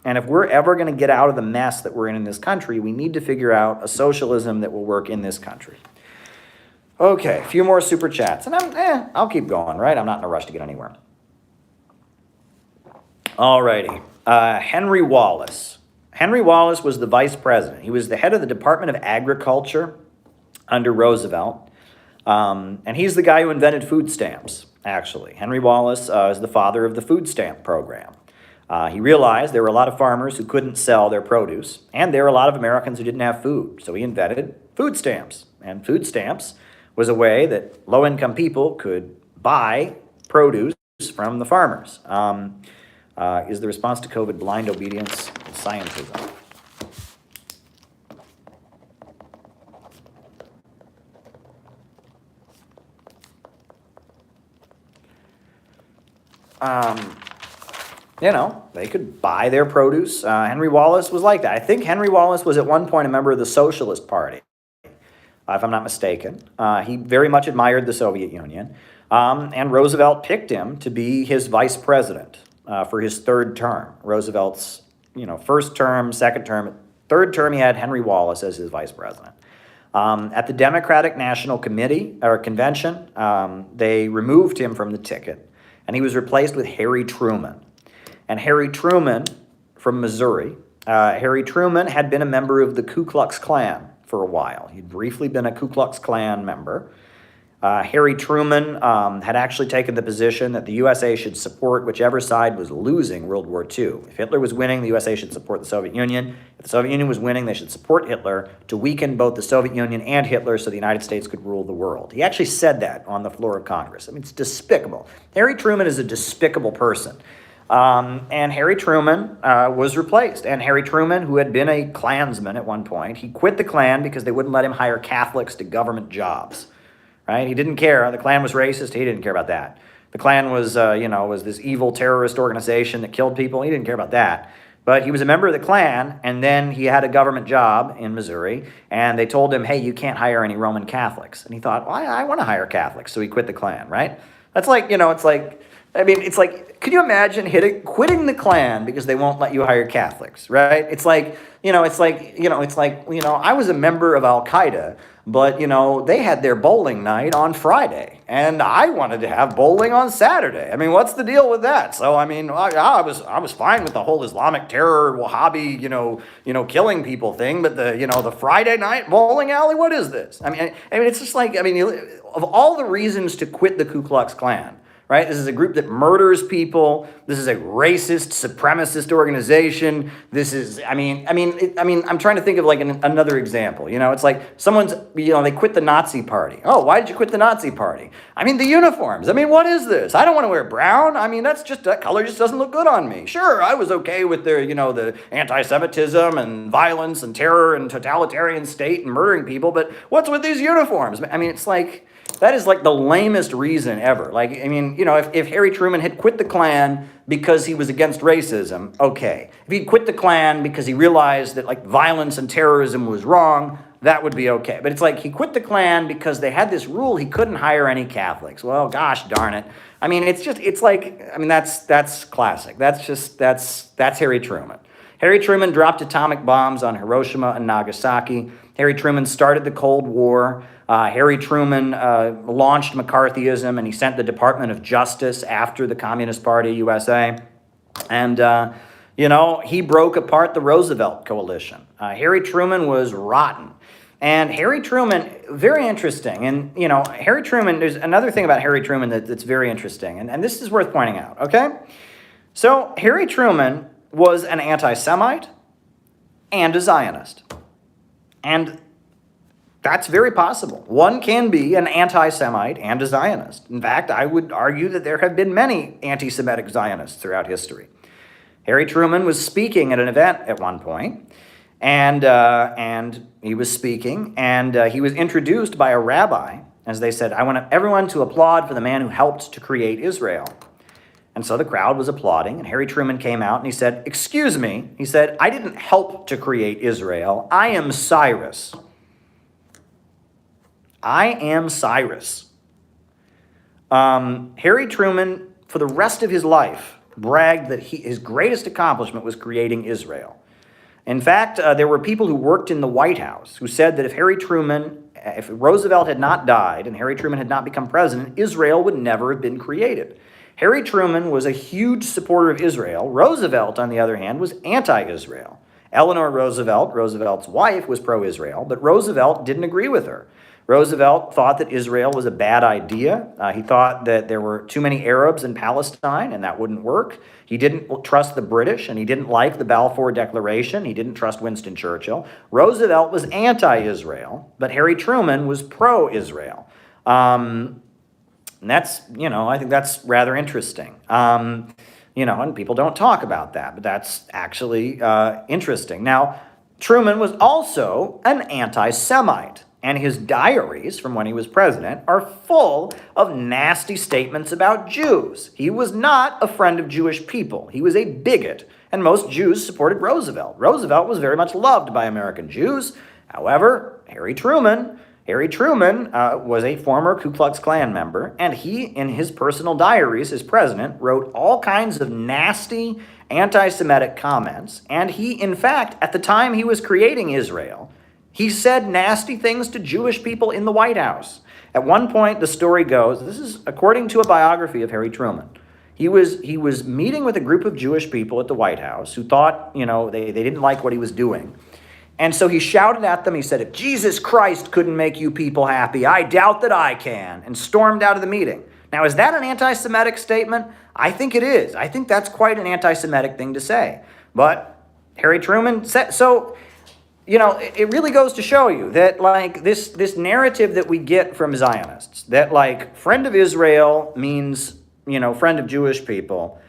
And if we're ever going to get out of the mess that we're in this country, we need to figure out a socialism that will work in this country. Okay, a few more super chats. And I'll keep going, right? I'm not in a rush to get anywhere. All righty. Henry Wallace. Henry Wallace was the vice president. He was the head of the Department of Agriculture under Roosevelt. And he's the guy who invented food stamps, actually. Henry Wallace is the father of the food stamp program. He realized there were a lot of farmers who couldn't sell their produce, and there were a lot of Americans who didn't have food. So he invented food stamps. And food stamps was a way that low-income people could buy produce from the farmers. Is the response to COVID blind obedience and scientism? They could buy their produce. Henry Wallace was like that. I think Henry Wallace was at one point a member of the Socialist Party, if I'm not mistaken. He very much admired the Soviet Union. And Roosevelt picked him to be his vice president for his third term. Roosevelt's, first term, second term, third term, he had Henry Wallace as his vice president. At the Democratic National Committee or Convention, they removed him from the ticket, and he was replaced with Harry Truman. And Harry Truman from Missouri, Harry Truman had been a member of the Ku Klux Klan for a while. He'd briefly been a Ku Klux Klan member. Harry Truman had actually taken the position that the USA should support whichever side was losing World War II. If Hitler was winning, the USA should support the Soviet Union. If the Soviet Union was winning, they should support Hitler to weaken both the Soviet Union and Hitler so the United States could rule the world. He actually said that on the floor of Congress. I mean, it's despicable. Harry Truman is a despicable person. And Harry Truman was replaced. And Harry Truman, who had been a Klansman at one point, he quit the Klan because they wouldn't let him hire Catholics to government jobs. Right? He didn't care. The Klan was racist. He didn't care about that. The Klan was, was this evil terrorist organization that killed people. He didn't care about that. But he was a member of the Klan, and then he had a government job in Missouri, and they told him, hey, you can't hire any Roman Catholics. And he thought, well, I want to hire Catholics, so he quit the Klan, right? That's like, could you imagine quitting the Klan because they won't let you hire Catholics, right? I was a member of Al-Qaeda, but, they had their bowling night on Friday, and I wanted to have bowling on Saturday. I mean, what's the deal with that? So, I was fine with the whole Islamic terror, Wahhabi, killing people thing, but the Friday night bowling alley, what is this? I mean, it's just of all the reasons to quit the Ku Klux Klan, right? This is a group that murders people. This is a racist, supremacist organization. This is, I'm trying to think of another example. It's like someone's, they quit the Nazi Party. Oh, why did you quit the Nazi Party? The uniforms. What is this? I don't want to wear brown. That color just doesn't look good on me. Sure, I was okay with their, the anti-Semitism and violence and terror and totalitarian state and murdering people, but what's with these uniforms? It's like, that is like the lamest reason ever. If Harry Truman had quit the Klan because he was against racism, okay. If he'd quit the Klan because he realized that violence and terrorism was wrong, that would be okay. But it's like he quit the Klan because they had this rule he couldn't hire any Catholics. Well, gosh darn it. That's classic. That's Harry Truman. Harry Truman dropped atomic bombs on Hiroshima and Nagasaki. Harry Truman started the Cold War. Harry Truman launched McCarthyism, and he sent the Department of Justice after the Communist Party, USA. And, he broke apart the Roosevelt coalition. Harry Truman was rotten. And Harry Truman, very interesting. And, Harry Truman, there's another thing about Harry Truman that's very interesting. And this is worth pointing out, okay? So Harry Truman was an anti-Semite and a Zionist. And that's very possible. One can be an anti-Semite and a Zionist. In fact, I would argue that there have been many anti-Semitic Zionists throughout history. Harry Truman was speaking at an event at one point, and he was speaking, and he was introduced by a rabbi, as they said, "I want everyone to applaud for the man who helped to create Israel." And so the crowd was applauding, and Harry Truman came out and he said, "Excuse me," he said, "I didn't help to create Israel. I am Cyrus. I am Cyrus." Harry Truman, for the rest of his life, bragged that his greatest accomplishment was creating Israel. In fact, there were people who worked in the White House who said that if Roosevelt had not died and Harry Truman had not become president, Israel would never have been created. Harry Truman was a huge supporter of Israel. Roosevelt, on the other hand, was anti-Israel. Eleanor Roosevelt, Roosevelt's wife, was pro-Israel, but Roosevelt didn't agree with her. Roosevelt thought that Israel was a bad idea. He thought that there were too many Arabs in Palestine, and that wouldn't work. He didn't trust the British, and he didn't like the Balfour Declaration. He didn't trust Winston Churchill. Roosevelt was anti-Israel, but Harry Truman was pro-Israel. And that's, I think that's rather interesting. And people don't talk about that, but that's actually interesting. Now, Truman was also an anti-Semite. And his diaries from when he was president are full of nasty statements about Jews. He was not a friend of Jewish people. He was a bigot, and most Jews supported Roosevelt. Roosevelt was very much loved by American Jews. However, Harry Truman was a former Ku Klux Klan member, and he, in his personal diaries as president, wrote all kinds of nasty anti-Semitic comments. And he, in fact, at the time he was creating Israel, he said nasty things to Jewish people in the White House. At one point, the story goes, this is according to a biography of Harry Truman. He was meeting with a group of Jewish people at the White House who thought, they didn't like what he was doing. And so he shouted at them, he said, "If Jesus Christ couldn't make you people happy, I doubt that I can," and stormed out of the meeting. Now, is that an anti-Semitic statement? I think it is. I think that's quite an anti-Semitic thing to say. But Harry Truman said, so... it really goes to show you that, this narrative that we get from Zionists, that, friend of Israel means, friend of Jewish people,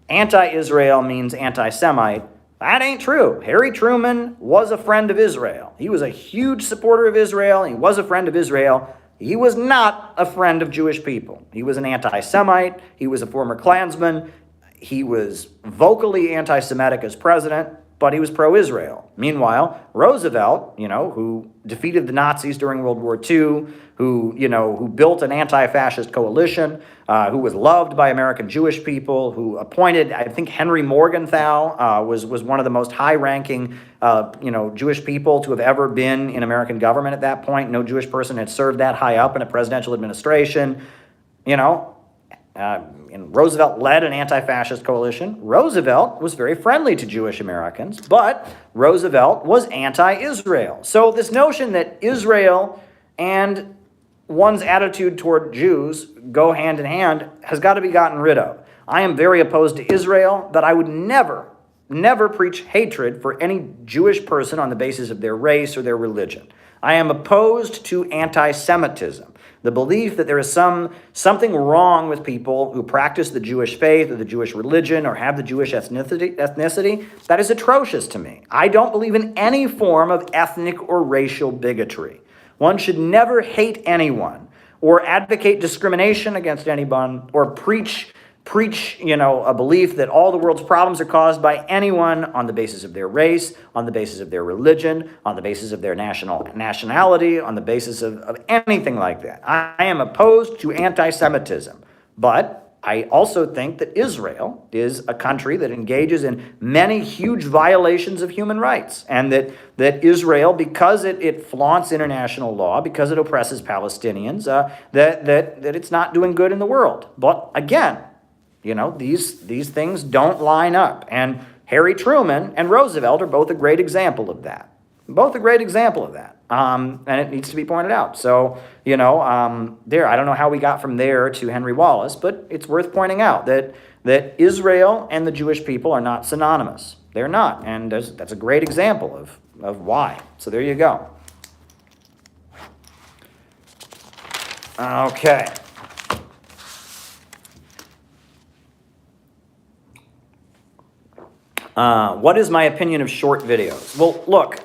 anti-Israel means anti-Semite, that ain't true. Harry Truman was a friend of Israel. He was a huge supporter of Israel. He was a friend of Israel. He was not a friend of Jewish people. He was an anti-Semite. He was a former Klansman. He was vocally anti-Semitic as president, but he was pro-Israel. Meanwhile, Roosevelt, who defeated the Nazis during World War II, who built an anti-fascist coalition, who was loved by American Jewish people, who appointed, I think Henry Morgenthau was one of the most high-ranking, Jewish people to have ever been in American government at that point. No Jewish person had served that high up in a presidential administration, and Roosevelt led an anti-fascist coalition. Roosevelt was very friendly to Jewish Americans, but Roosevelt was anti-Israel. So this notion that Israel and one's attitude toward Jews go hand in hand has got to be gotten rid of. I am very opposed to Israel, but I would never preach hatred for any Jewish person on the basis of their race or their religion. I am opposed to anti-Semitism. The belief that there is something wrong with people who practice the Jewish faith or the Jewish religion or have the Jewish ethnicity, that is atrocious to me. I don't believe in any form of ethnic or racial bigotry. One should never hate anyone or advocate discrimination against anyone or preach a belief that all the world's problems are caused by anyone on the basis of their race, on the basis of their religion, on the basis of their nationality, on the basis of anything like that. I am opposed to anti-Semitism, but I also think that Israel is a country that engages in many huge violations of human rights, and that Israel, because it flaunts international law, because it oppresses Palestinians, that it's not doing good in the world. But again, these things don't line up. And Harry Truman and Roosevelt are both a great example of that. Both a great example of that. And it needs to be pointed out. So, I don't know how we got from there to Henry Wallace, but it's worth pointing out that Israel and the Jewish people are not synonymous. They're not. And that's a great example of why. So there you go. Okay. What is my opinion of short videos? Well, look,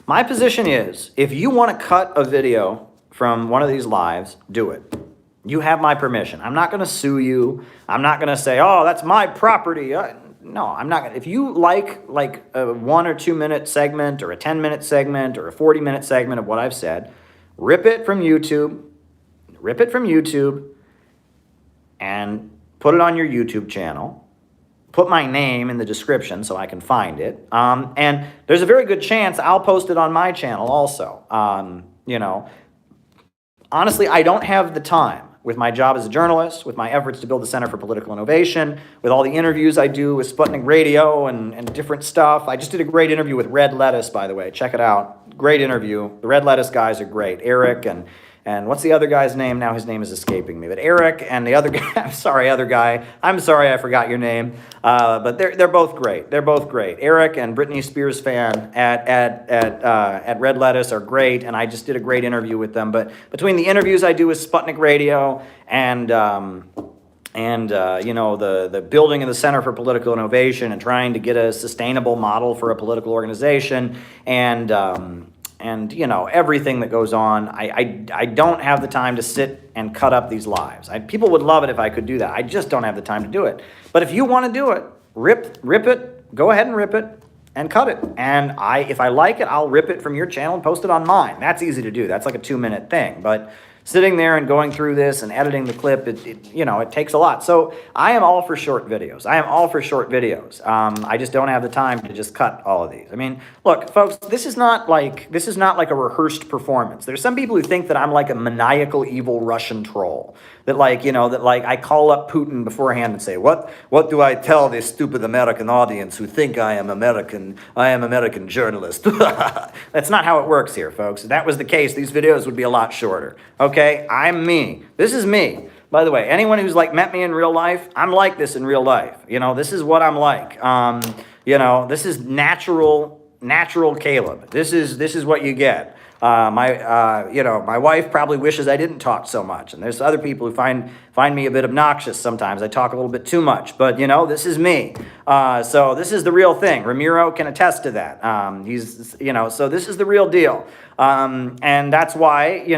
my position is, if you want to cut a video from one of these lives, do it. You have my permission. I'm not going to sue you. I'm not going to say, oh, that's my property. No, I'm not going to. If you like a 1 or 2 minute segment or a 10-minute segment or a 40-minute segment of what I've said, rip it from YouTube and put it on your YouTube channel. Put my name in the description so I can find it. And there's a very good chance I'll post it on my channel also. Honestly, I don't have the time with my job as a journalist, with my efforts to build the Center for Political Innovation, with all the interviews I do with Sputnik Radio and different stuff. I just did a great interview with Red Lettuce, by the way. Check it out. Great interview. The Red Lettuce guys are great. Eric and what's the other guy's name? Now his name is escaping me. But Eric and the other guy, I'm sorry, I forgot your name. But they're both great. They're both great. Eric and Britney Spears fan at Red Lettuce are great, and I just did a great interview with them. But between the interviews I do with Sputnik Radio and the building of the Center for Political Innovation and trying to get a sustainable model for a political organization and everything that goes on, I don't have the time to sit and cut up these lives. People would love it if I could do that. I just don't have the time to do it. But if you want to do it, rip it, go ahead and rip it and cut it. And if I like it, I'll rip it from your channel and post it on mine. That's easy to do. That's like a 2-minute thing. But sitting there and going through this and editing the clip, it takes a lot. So I am all for short videos. I just don't have the time to just cut all of these. I mean, look, folks, this is not like a rehearsed performance. There's some people who think that I'm like a maniacal, evil Russian troll. That I call up Putin beforehand and say, what do I tell this stupid American audience who think I am American journalist? That's not how it works here, folks. If that was the case, these videos would be a lot shorter. Okay, I'm me. This is me. By the way, anyone who's met me in real life, I'm like this in real life. This is what I'm like. This is natural Caleb. This is what you get. My wife probably wishes I didn't talk so much, and there's other people who find me a bit obnoxious sometimes. I talk a little bit too much, but this is me. So this is the real thing. Ramiro can attest to that. So this is the real deal. And that's why, I'm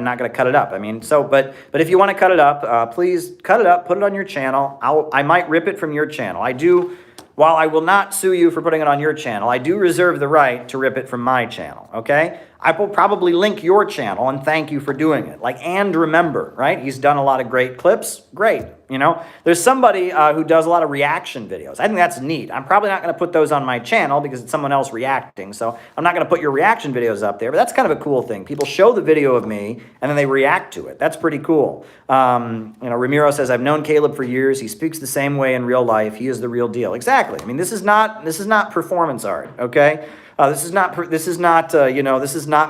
not going to cut it up. I mean, but if you want to cut it up, please cut it up, put it on your channel. I might rip it from your channel. While I will not sue you for putting it on your channel, I do reserve the right to rip it from my channel, okay? I will probably link your channel and thank you for doing it. And remember, right? He's done a lot of great clips. Great, There's somebody who does a lot of reaction videos. I think that's neat. I'm probably not going to put those on my channel because it's someone else reacting, so I'm not going to put your reaction videos up there, but that's kind of a cool thing. People show the video of me and then they react to it. That's pretty cool. Ramiro says, I've known Caleb for years. He speaks the same way in real life. He is the real deal. Exactly. I mean, this is not performance art, okay? This is not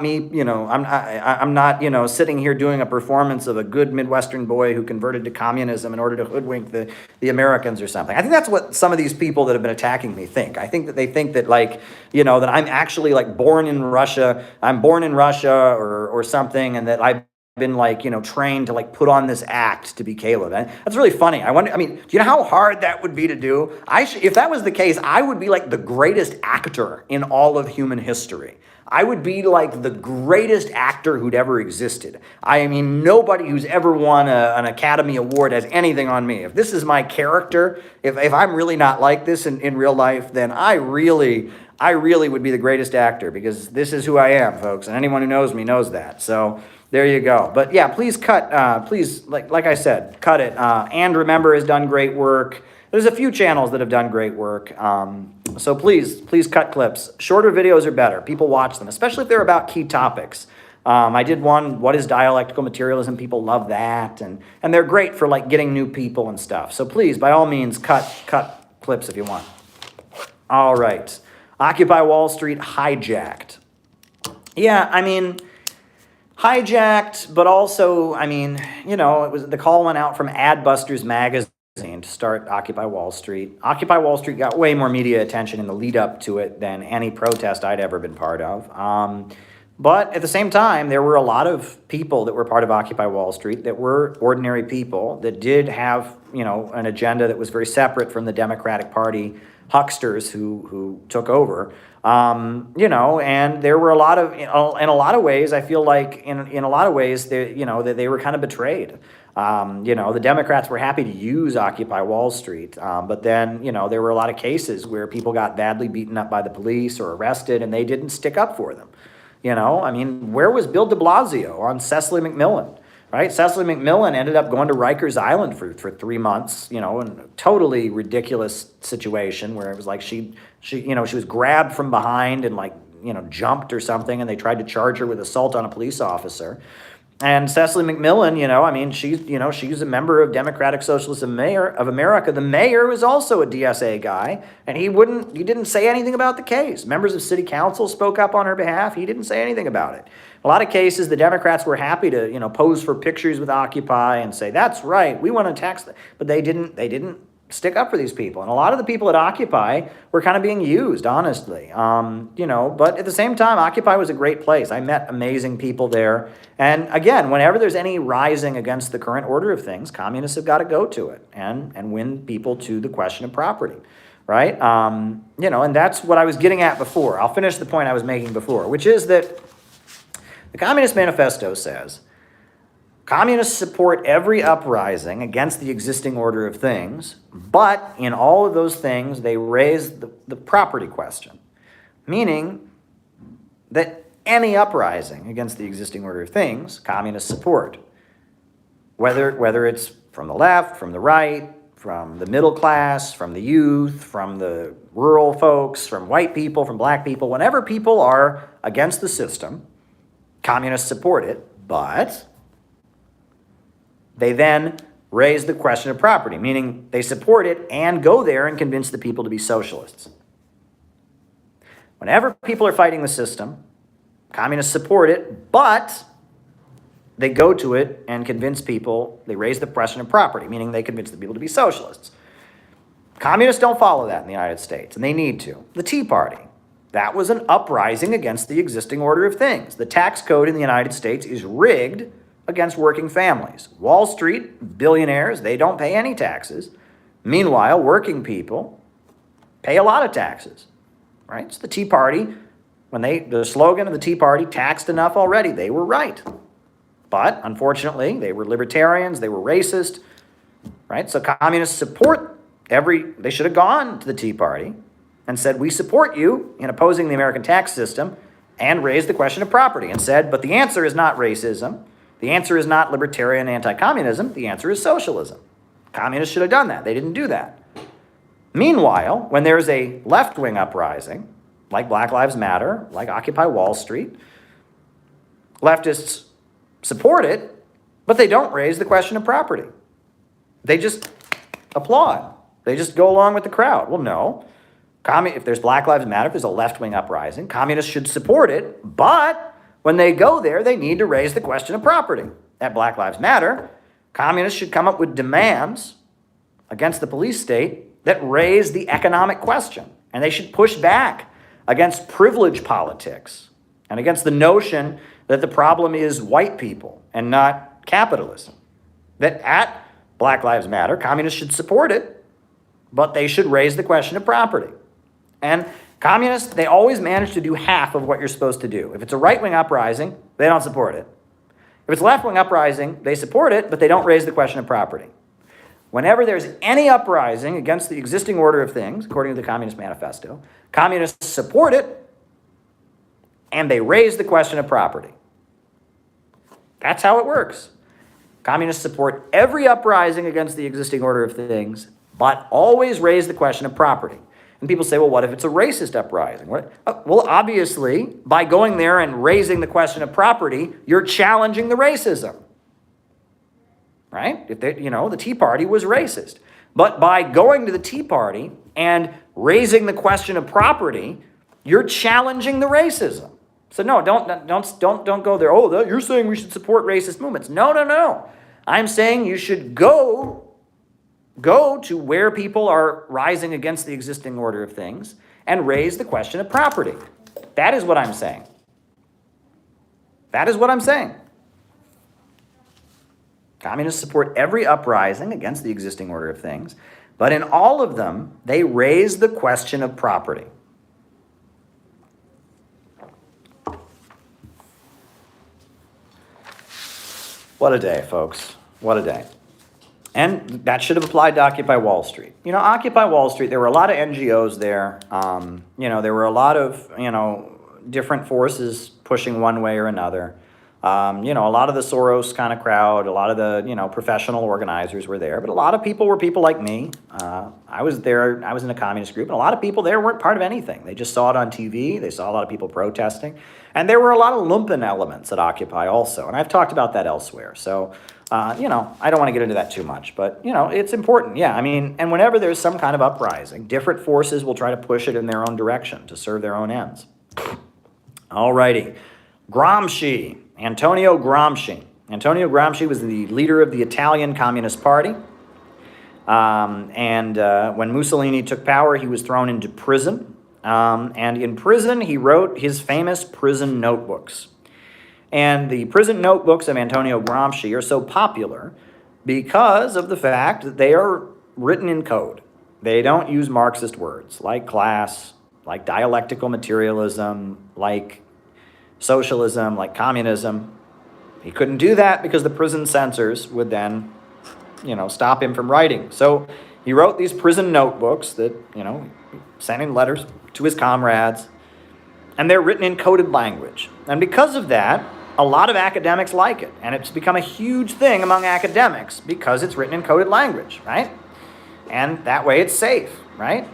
me, I'm not, sitting here doing a performance of a good Midwestern boy who converted to communism in order to hoodwink the Americans or something. I think that's what some of these people that have been attacking me think. I think that they think that that I'm actually born in Russia. I'm born in Russia or something, and that I've been trained to put on this act to be Caleb. And that's really funny. Do you know how hard that would be to do? If that was the case, I would be the greatest actor in all of human history. I would be the greatest actor who'd ever existed. I mean, nobody who's ever won an Academy Award has anything on me. If this is my character, if I'm really not like this in real life, then I really would be the greatest actor, because this is who I am, folks. And anyone who knows me knows that. So there you go. But yeah, please cut, like I said, cut it. And Remember has done great work. There's a few channels that have done great work. So please cut clips. Shorter videos are better. People watch them, especially if they're about key topics. I did one, what is dialectical materialism? People love that. And they're great for getting new people and stuff. So please, by all means, cut clips if you want. All right. Occupy Wall Street hijacked. Yeah, I mean, hijacked, but also, I mean, it was the call went out from Adbusters magazine to start Occupy Wall Street. Occupy Wall Street got way more media attention in the lead up to it than any protest I'd ever been part of. But at the same time, there were a lot of people that were part of Occupy Wall Street that were ordinary people that did have, an agenda that was very separate from the Democratic Party hucksters who took over. And there were a lot of, in a lot of ways, I feel like in a lot of ways, that they were kind of betrayed. The Democrats were happy to use Occupy Wall Street, but then, there were a lot of cases where people got badly beaten up by the police or arrested, and they didn't stick up for them. Where was Bill de Blasio on Cecily McMillan, right? Cecily McMillan ended up going to Rikers Island for 3 months, in a totally ridiculous situation where it was like she was grabbed from behind and jumped or something, and they tried to charge her with assault on a police officer. And Cecily McMillan, she's a member of Democratic Socialism Mayor of America. The mayor was also a DSA guy, and he didn't say anything about the case. Members of city council spoke up on her behalf. He didn't say anything about it. A lot of cases, the Democrats were happy to, pose for pictures with Occupy and say, that's right, we want to tax them. But they didn't stick up for these people. And a lot of the people at Occupy were kind of being used, honestly. But at the same time, Occupy was a great place. I met amazing people there. And again, whenever there's any rising against the current order of things, communists have got to go to it and win people to the question of property, right? And that's what I was getting at before. I'll finish the point I was making before, which is that the Communist Manifesto says, communists support every uprising against the existing order of things, but in all of those things, they raise the property question, meaning that any uprising against the existing order of things, communists support, whether it's from the left, from the right, from the middle class, from the youth, from the rural folks, from white people, from black people. Whenever people are against the system, communists support it, but they then raise the question of property, meaning they support it and go there and convince the people to be socialists. Whenever people are fighting the system, communists support it, but they go to it and convince people, they raise the question of property, meaning they convince the people to be socialists. Communists don't follow that in the United States, and they need to. The Tea Party, that was an uprising against the existing order of things. The tax code in the United States is rigged against working families. Wall Street, billionaires, they don't pay any taxes. Meanwhile, working people pay a lot of taxes, right? It's the Tea Party. When the slogan of the Tea Party, taxed enough already, they were right. But unfortunately, they were libertarians, they were racist, right? So communists support they should have gone to the Tea Party and said, we support you in opposing the American tax system, and raised the question of property and said, but the answer is not racism. The answer is not libertarian anti-communism. The answer is socialism. Communists should have done that. They didn't do that. Meanwhile, when there's a left-wing uprising, like Black Lives Matter, like Occupy Wall Street, leftists support it, but they don't raise the question of property. They just applaud. They just go along with the crowd. Well, no. If there's Black Lives Matter, if there's a left-wing uprising, communists should support it, but when they go there, they need to raise the question of property. At Black Lives Matter, communists should come up with demands against the police state that raise the economic question. And they should push back against privilege politics and against the notion that the problem is white people and not capitalism. That at Black Lives Matter, communists should support it, but they should raise the question of property. And communists, they always manage to do half of what you're supposed to do. If it's a right-wing uprising, they don't support it. If it's a left-wing uprising, they support it, but they don't raise the question of property. Whenever there's any uprising against the existing order of things, according to the Communist Manifesto, communists support it, and they raise the question of property. That's how it works. Communists support every uprising against the existing order of things, but always raise the question of property. And people say, well, what if it's a racist uprising? Well, obviously, by going there and raising the question of property, you're challenging the racism, right? If the Tea Party was racist. But by going to the Tea Party and raising the question of property, you're challenging the racism. So no, don't go there. Oh, you're saying we should support racist movements. No. I'm saying you should go to where people are rising against the existing order of things and raise the question of property. That is what I'm saying. That is what I'm saying. Communists support every uprising against the existing order of things, but in all of them, they raise the question of property. What a day, folks. What a day. And that should have applied to Occupy Wall Street. Occupy Wall Street, there were a lot of NGOs there. There were a lot of, different forces pushing one way or another. A lot of the Soros kind of crowd, a lot of the, professional organizers were there. But a lot of people were people like me. I was there, I was in a communist group, and a lot of people there weren't part of anything. They just saw it on TV. They saw a lot of people protesting. And there were a lot of lumpen elements at Occupy also. And I've talked about that elsewhere. So, I don't want to get into that too much. But, it's important. Yeah, and whenever there's some kind of uprising, different forces will try to push it in their own direction to serve their own ends. All righty. Gramsci. Antonio Gramsci. Antonio Gramsci was the leader of the Italian Communist Party. When Mussolini took power, he was thrown into prison. And in prison, he wrote his famous prison notebooks. And the prison notebooks of Antonio Gramsci are so popular because of the fact that they are written in code. They don't use Marxist words like class, like dialectical materialism, like socialism, like communism. He couldn't do that because the prison censors would then, stop him from writing. So he wrote these prison notebooks that, sending letters to his comrades, and they're written in coded language. And because of that, a lot of academics like it. And it's become a huge thing among academics because it's written in coded language, right? And that way it's safe, right?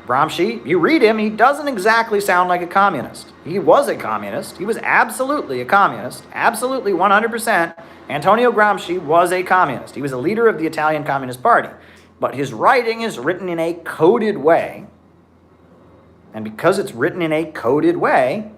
Gramsci, you read him, he doesn't exactly sound like a communist. He was a communist. He was absolutely a communist. Absolutely 100%. Antonio Gramsci was a communist. He was a leader of the Italian Communist Party. But his writing is written in a coded way. And because it's written in a coded way,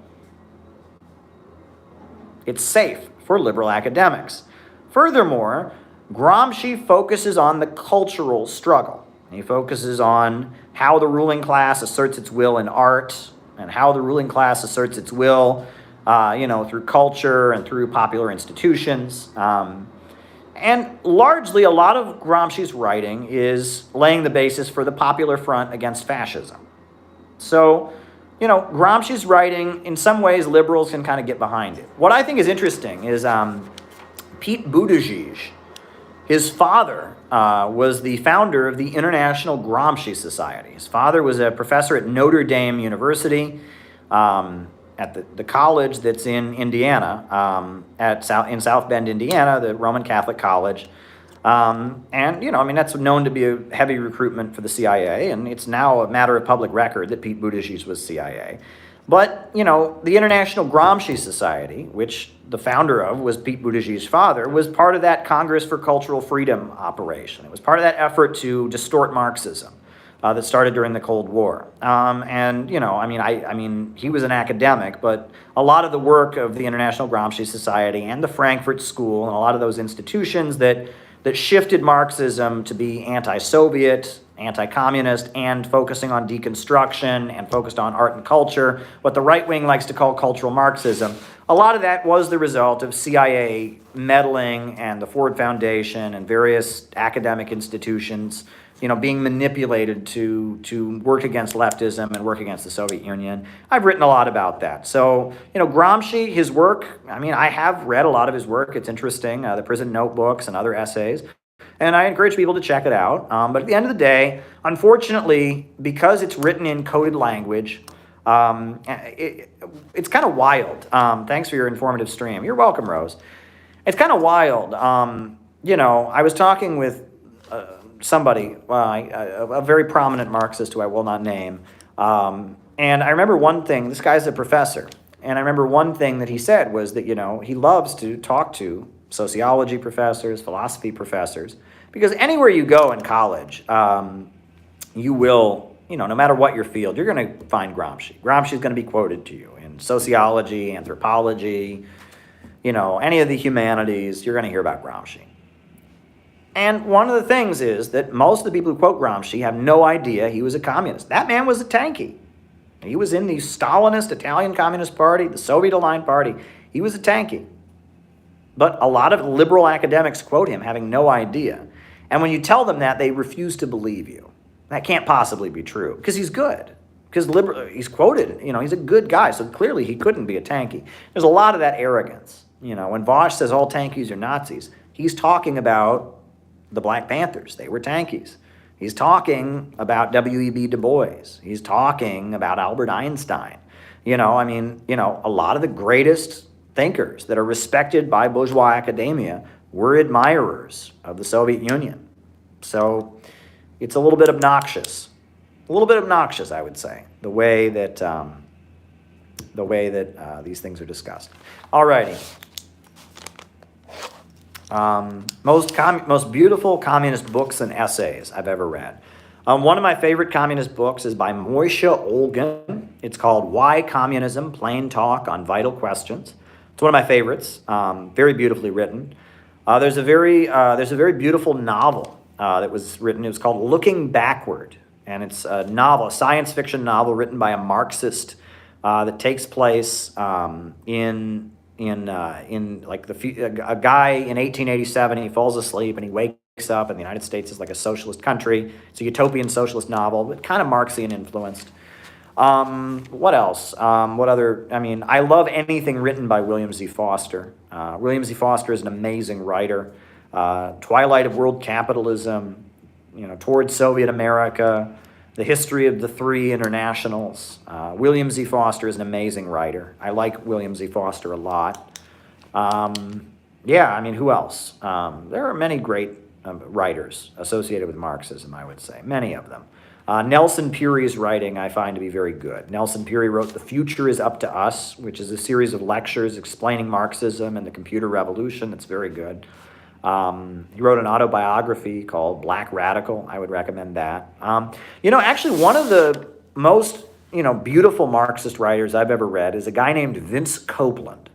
it's safe for liberal academics. Furthermore, Gramsci focuses on the cultural struggle. He focuses on how the ruling class asserts its will in art and how the ruling class asserts its will, through culture and through popular institutions. And largely, a lot of Gramsci's writing is laying the basis for the Popular Front against fascism. So, Gramsci's writing, in some ways, liberals can kind of get behind it. What I think is interesting is Pete Buttigieg. His father was the founder of the International Gramsci Society. His father was a professor at Notre Dame University, at the college that's in Indiana, in South Bend, Indiana, the Roman Catholic College. That's known to be a heavy recruitment for the CIA, and it's now a matter of public record that Pete Buttigieg was CIA. But, the International Gramsci Society, which the founder of was Pete Buttigieg's father, was part of that Congress for Cultural Freedom operation. It was part of that effort to distort Marxism that started during the Cold War. He was an academic, but a lot of the work of the International Gramsci Society and the Frankfurt School and a lot of those institutions that shifted Marxism to be anti-Soviet, anti-communist, and focusing on deconstruction and focused on art and culture, what the right wing likes to call cultural Marxism. A lot of that was the result of CIA meddling and the Ford Foundation and various academic institutions, being manipulated to work against leftism and work against the Soviet Union. I've written a lot about that. So, Gramsci, his work, I have read a lot of his work. It's interesting, the prison notebooks and other essays. And I encourage people to check it out. But at the end of the day, unfortunately, because it's written in coded language, it's kind of wild. Thanks for your informative stream. You're welcome, Rose. It's kind of wild. I was talking with somebody, a very prominent Marxist who I will not name. And I remember one thing, this guy's a professor, and I remember one thing that he said was that, he loves to talk to sociology professors, philosophy professors, because anywhere you go in college, you will, no matter what your field, you're going to find Gramsci. Gramsci is going to be quoted to you in sociology, anthropology, any of the humanities, you're going to hear about Gramsci. And one of the things is that most of the people who quote Gramsci have no idea he was a communist. That man was a tanky. He was in the Stalinist Italian Communist Party, the Soviet-aligned party. He was a tanky. But a lot of liberal academics quote him having no idea. And when you tell them that, they refuse to believe you. That can't possibly be true, because he's good. Because he's quoted, he's a good guy, so clearly he couldn't be a tanky. There's a lot of that arrogance. When Vosh says all tankies are Nazis, he's talking about the Black Panthers. They were tankies. He's talking about W.E.B. Du Bois. He's talking about Albert Einstein. A lot of the greatest thinkers that are respected by bourgeois academia were admirers of the Soviet Union. So it's a little bit obnoxious. A little bit obnoxious, I would say, the way that these things are discussed. Alrighty. Most beautiful communist books and essays I've ever read. One of my favorite communist books is by Moishe Olgin. It's called Why Communism? Plain Talk on Vital Questions. It's one of my favorites. Very beautifully written. There's a very beautiful novel that was written. It was called Looking Backward, and it's a novel, a science fiction novel written by a Marxist that takes place in a guy in 1887. He falls asleep and he wakes up, and the United States is like a socialist country. It's a utopian socialist novel, but kind of Marxian influenced. What else? I love anything written by William Z. Foster. William Z. Foster is an amazing writer. Twilight of World Capitalism, Towards Soviet America, The History of the Three Internationals. William Z. Foster is an amazing writer. I like William Z. Foster a lot. Who else? There are many great writers associated with Marxism, I would say, many of them. Nelson Peary's writing I find to be very good. Nelson Peary wrote The Future is Up to Us, which is a series of lectures explaining Marxism and the computer revolution. It's very good. He wrote an autobiography called Black Radical. I would recommend that. Actually, one of the most, beautiful Marxist writers I've ever read is a guy named Vince Copeland.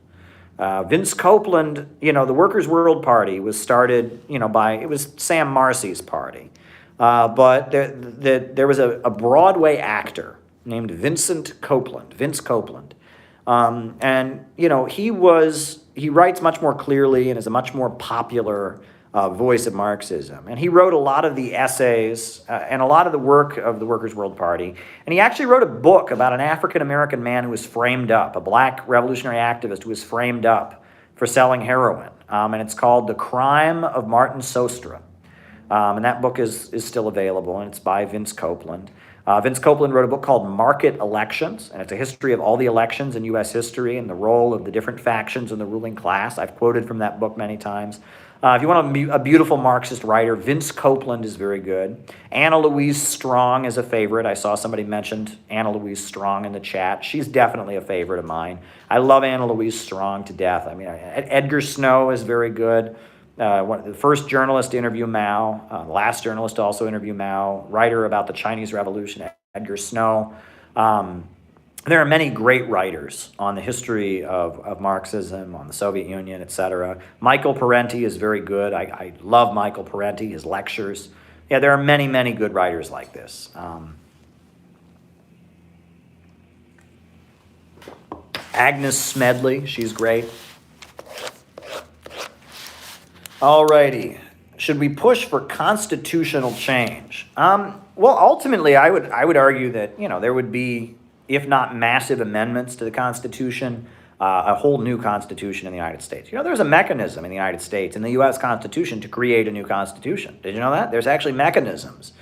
Vince Copeland, the Workers' World Party was started, it was Sam Marcy's party. But there was a Broadway actor named Vince Copeland. He writes much more clearly and is a much more popular voice of Marxism. And he wrote a lot of the essays and a lot of the work of the Workers' World Party. And he actually wrote a book about an African-American man who was framed up, a black revolutionary activist who was framed up for selling heroin. And it's called The Crime of Martin Sostre. And that book is still available, and it's by Vince Copeland. Vince Copeland wrote a book called Market Elections, and it's a history of all the elections in U.S. history and the role of the different factions in the ruling class. I've quoted from that book many times. If you want a beautiful Marxist writer, Vince Copeland is very good. Anna Louise Strong is a favorite. I saw somebody mentioned Anna Louise Strong in the chat. She's definitely a favorite of mine. I love Anna Louise Strong to death. Edgar Snow is very good. The first journalist to interview Mao, the last journalist to also interview Mao, writer about the Chinese Revolution, Edgar Snow. There are many great writers on the history of Marxism, on the Soviet Union, etc. Michael Parenti is very good. I love Michael Parenti, his lectures. Yeah, there are many, many good writers like this. Agnes Smedley, she's great. Alrighty, should we push for constitutional change? Well, ultimately, I would argue that there would be, if not massive amendments to the Constitution, a whole new Constitution in the United States. There's a mechanism in the United States, in the U.S. Constitution, to create a new Constitution. Did you know that? There's actually mechanisms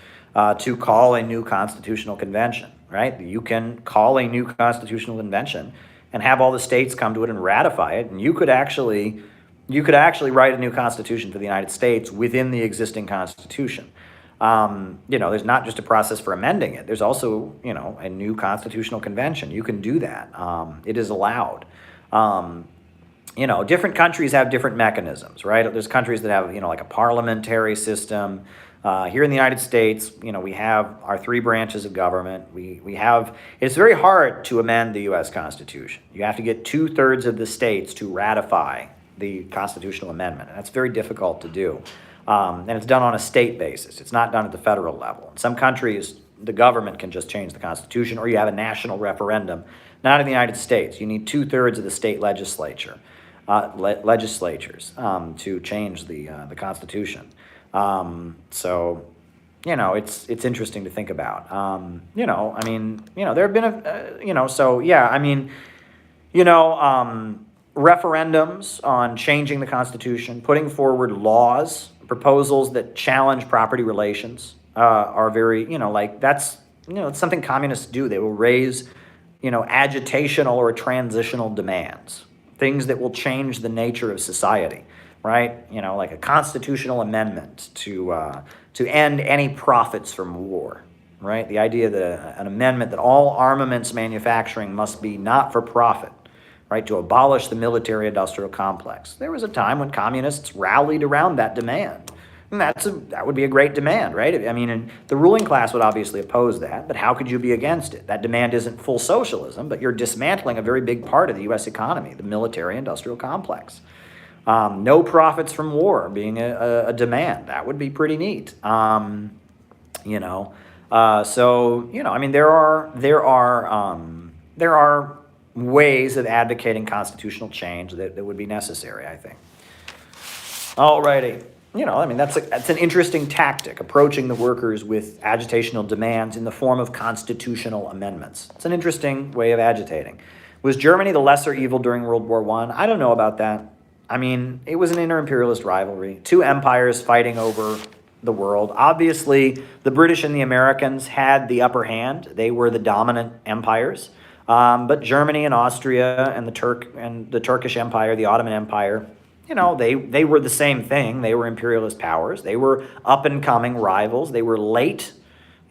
to call a new constitutional convention, right? You can call a new constitutional convention and have all the states come to it and ratify it, and you could actually write a new constitution for the United States within the existing constitution. There's not just a process for amending it. There's also, a new constitutional convention. You can do that. It is allowed. different countries have different mechanisms, right? There's countries that have, like a parliamentary system. Here in the United States, we have our three branches of government. It's very hard to amend the U.S. Constitution. You have to get 2/3 of the states to ratify the constitutional amendment. And that's very difficult to do. And it's done on a state basis. It's not done at the federal level. In some countries, the government can just change the Constitution, or you have a national referendum. Not in the United States. You need 2/3 of the state legislatures to change the Constitution. So, it's interesting to think about. There have been referendums on changing the Constitution, putting forward laws, proposals that challenge property relations are very, that's something communists do. They will raise, agitational or transitional demands, things that will change the nature of society, right? Like a constitutional amendment to end any profits from war, right? The idea that an amendment that all armaments manufacturing must be not for profit, right? To abolish the military-industrial complex. There was a time when communists rallied around that demand. And that would be a great demand, right? And the ruling class would obviously oppose that, but how could you be against it? That demand isn't full socialism, but you're dismantling a very big part of the U.S. economy, the military-industrial complex. No profits from war being a demand. That would be pretty neat. There are ways of advocating constitutional change that would be necessary, I think. Alrighty. That's an interesting tactic, approaching the workers with agitational demands in the form of constitutional amendments. It's an interesting way of agitating. Was Germany the lesser evil during World War I? I don't know about that. It was an inter-imperialist rivalry. Two empires fighting over the world. Obviously, the British and the Americans had the upper hand. They were the dominant empires. But Germany and Austria and the Turkish Empire, the Ottoman Empire, they were the same thing. They were imperialist powers. They were up-and-coming rivals. They were late.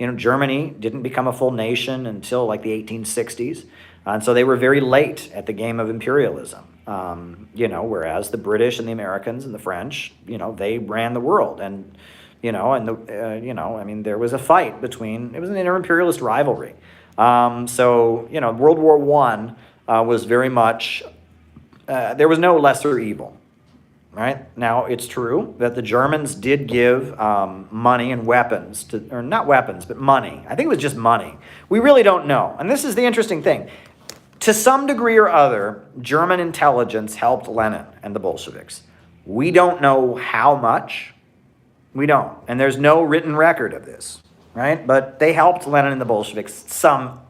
Germany didn't become a full nation until like the 1860s. And so they were very late at the game of imperialism. Whereas the British and the Americans and the French, they ran the world. And, there was a fight it was an inter-imperialist rivalry. World War I was very much, there was no lesser evil. Right? Now, it's true that the Germans did give money and weapons or not weapons, but money. I think it was just money. We really don't know. And this is the interesting thing. To some degree or other, German intelligence helped Lenin and the Bolsheviks. We don't know how much. We don't. And there's no written record of this, right? But they helped Lenin and the Bolsheviks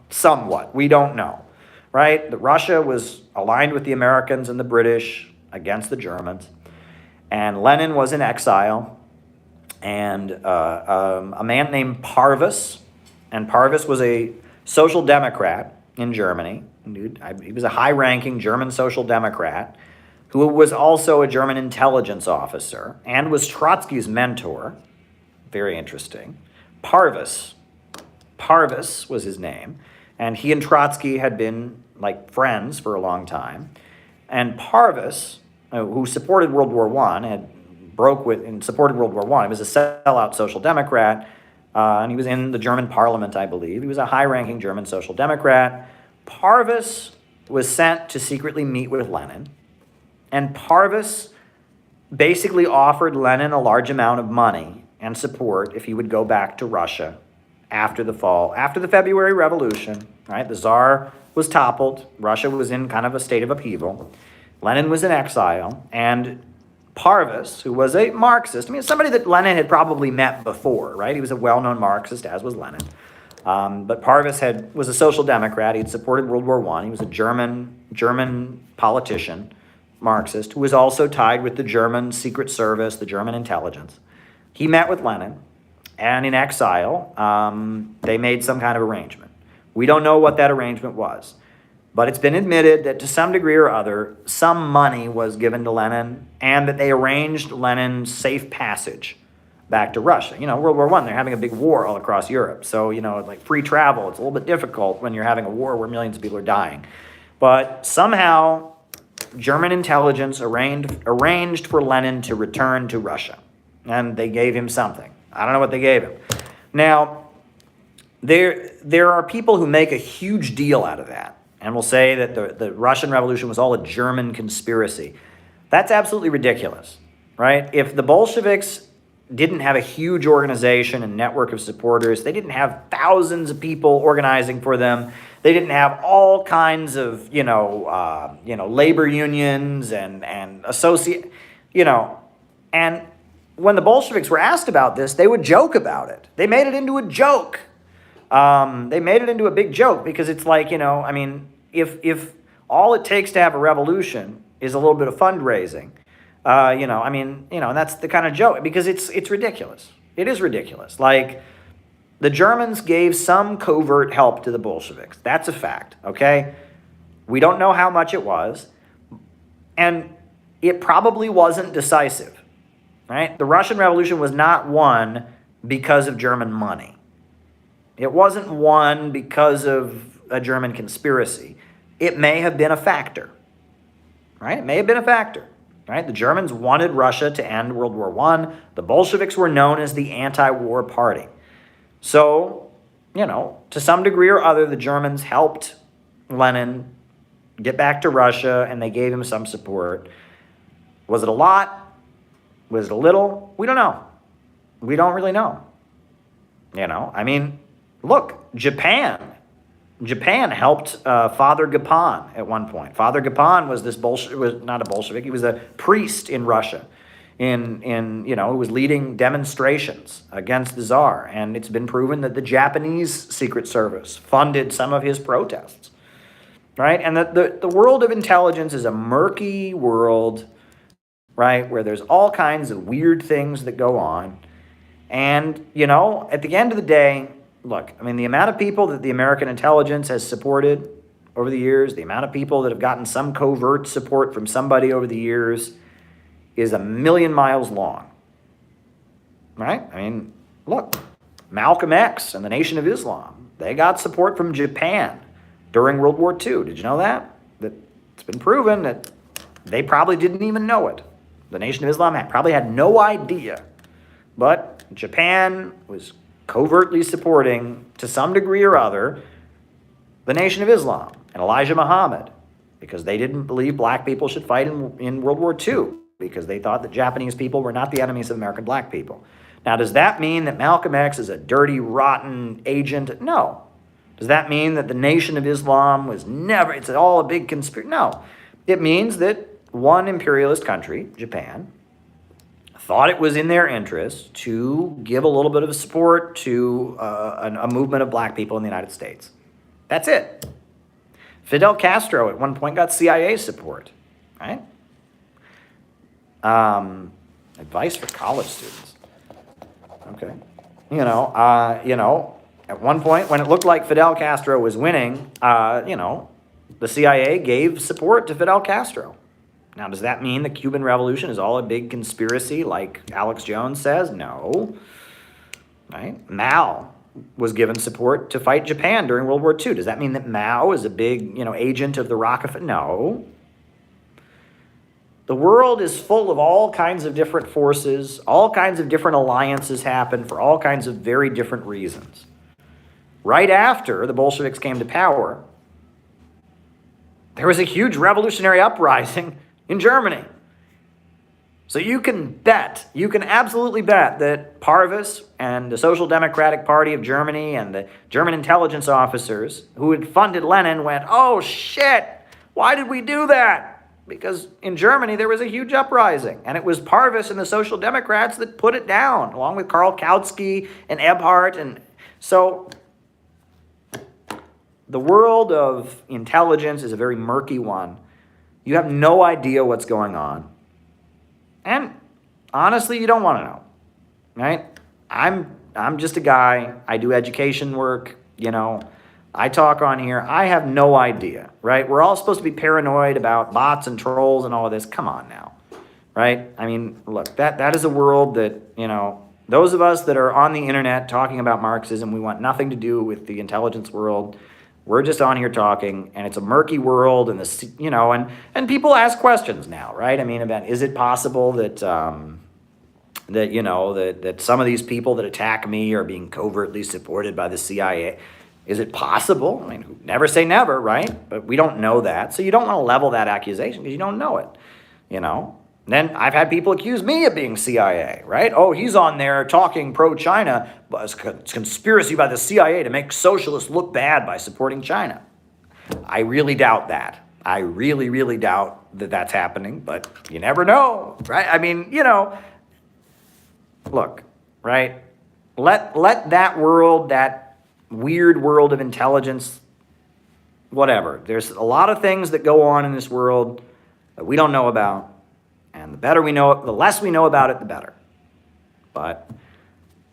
somewhat. We don't know, right? Russia was aligned with the Americans and the British against the Germans. And Lenin was in exile, and a man named Parvus, and Parvus was a social democrat in Germany. He was a high-ranking German social democrat who was also a German intelligence officer and was Trotsky's mentor. Very interesting. Parvus was his name, and he and Trotsky had been like friends for a long time. And Parvus, who supported World War I, supported World War I. He was a sellout social democrat, and he was in the German parliament, I believe. He was a high-ranking German social democrat. Parvus was sent to secretly meet with Lenin, and Parvus basically offered Lenin a large amount of money and support if he would go back to Russia after the February Revolution, right? The Tsar was toppled. Russia was in kind of a state of upheaval. Lenin was in exile, and Parvus, who was a Marxist, somebody that Lenin had probably met before, right? He was a well-known Marxist, as was Lenin. But Parvus was a social democrat. He'd supported World War I. He was a German politician, Marxist, who was also tied with the German Secret Service, the German intelligence. He met with Lenin, and in exile, they made some kind of arrangement. We don't know what that arrangement was. But it's been admitted that to some degree or other, some money was given to Lenin, and that they arranged Lenin's safe passage back to Russia. World War I, they're having a big war all across Europe. So, like free travel, it's a little bit difficult when you're having a war where millions of people are dying. But somehow German intelligence arranged for Lenin to return to Russia. And they gave him something. I don't know what they gave him. Now, there are people who make a huge deal out of that and will say that the Russian Revolution was all a German conspiracy. That's absolutely ridiculous, right? If the Bolsheviks didn't have a huge organization and network of supporters, they didn't have thousands of people organizing for them, they didn't have all kinds of, labor unions and associate, and when the Bolsheviks were asked about this, they would joke about it. They made it into a joke. They made it into a big joke because it's like, if all it takes to have a revolution is a little bit of fundraising, and that's the kind of joke, because it's ridiculous. It is ridiculous. Like, the Germans gave some covert help to the Bolsheviks. That's a fact, okay? We don't know how much it was, and it probably wasn't decisive, right? The Russian Revolution was not won because of German money. It wasn't won because of a German conspiracy. It may have been a factor, right? It may have been a factor, right? The Germans wanted Russia to end World War I. The Bolsheviks were known as the anti-war party. So, to some degree or other, the Germans helped Lenin get back to Russia, and they gave him some support. Was it a lot? Was it a little? We don't know. We don't really know. Look, Japan helped Father Gapon at one point. Father Gapon was was not a Bolshevik. He was a priest in Russia, who was leading demonstrations against the Tsar. And it's been proven that the Japanese Secret Service funded some of his protests, right? And the world of intelligence is a murky world, right, where there's all kinds of weird things that go on. And, at the end of the day, look, the amount of people that the American intelligence has supported over the years, the amount of people that have gotten some covert support from somebody over the years is a million miles long, right? Look, Malcolm X and the Nation of Islam, they got support from Japan during World War II. Did you know that? That it's been proven that they probably didn't even know it. The Nation of Islam probably had no idea, but Japan was covertly supporting, to some degree or other, the Nation of Islam and Elijah Muhammad, because they didn't believe black people should fight in World War II, because they thought that Japanese people were not the enemies of American black people. Now, does that mean that Malcolm X is a dirty, rotten agent? No. Does that mean that the Nation of Islam it's all a big conspiracy? No. It means that one imperialist country, Japan, thought it was in their interest to give a little bit of support to a movement of black people in the United States. That's it. Fidel Castro at one point got CIA support, right? Advice for college students. Okay. At one point when it looked like Fidel Castro was winning, the CIA gave support to Fidel Castro. Now, does that mean the Cuban Revolution is all a big conspiracy like Alex Jones says? No. Right? Mao was given support to fight Japan during World War II. Does that mean that Mao is a big, agent of the Rockefeller? No. The world is full of all kinds of different forces. All kinds of different alliances happen for all kinds of very different reasons. Right after the Bolsheviks came to power, there was a huge revolutionary uprising in Germany. So you can absolutely bet that Parvus and the Social Democratic Party of Germany and the German intelligence officers who had funded Lenin went, oh shit, why did we do that? Because in Germany there was a huge uprising, and it was Parvus and the Social Democrats that put it down, along with Karl Kautsky and Ebhardt. And so the world of intelligence is a very murky one. You have no idea what's going on. And honestly, you don't want to know, right? I'm just a guy. I do education work, I talk on here. I have no idea, right? We're all supposed to be paranoid about bots and trolls and all of this. Come on now, right? Look, that is a world that, those of us that are on the internet talking about Marxism, we want nothing to do with the intelligence world. We're just on here talking, and it's a murky world, and and people ask questions now, right? I mean, about is it possible that that some of these people that attack me are being covertly supported by the CIA? Is it possible? I mean, never say never, right? But we don't know that, so you don't want to level that accusation because you don't know it, Then I've had people accuse me of being CIA, right? Oh, he's on there talking pro-China, but it's conspiracy by the CIA to make socialists look bad by supporting China. I really doubt that. I really, really doubt that that's happening, but you never know, right? I mean, look, right? Let that world, that weird world of intelligence, whatever. There's a lot of things that go on in this world that we don't know about. And the less we know about it, the better. But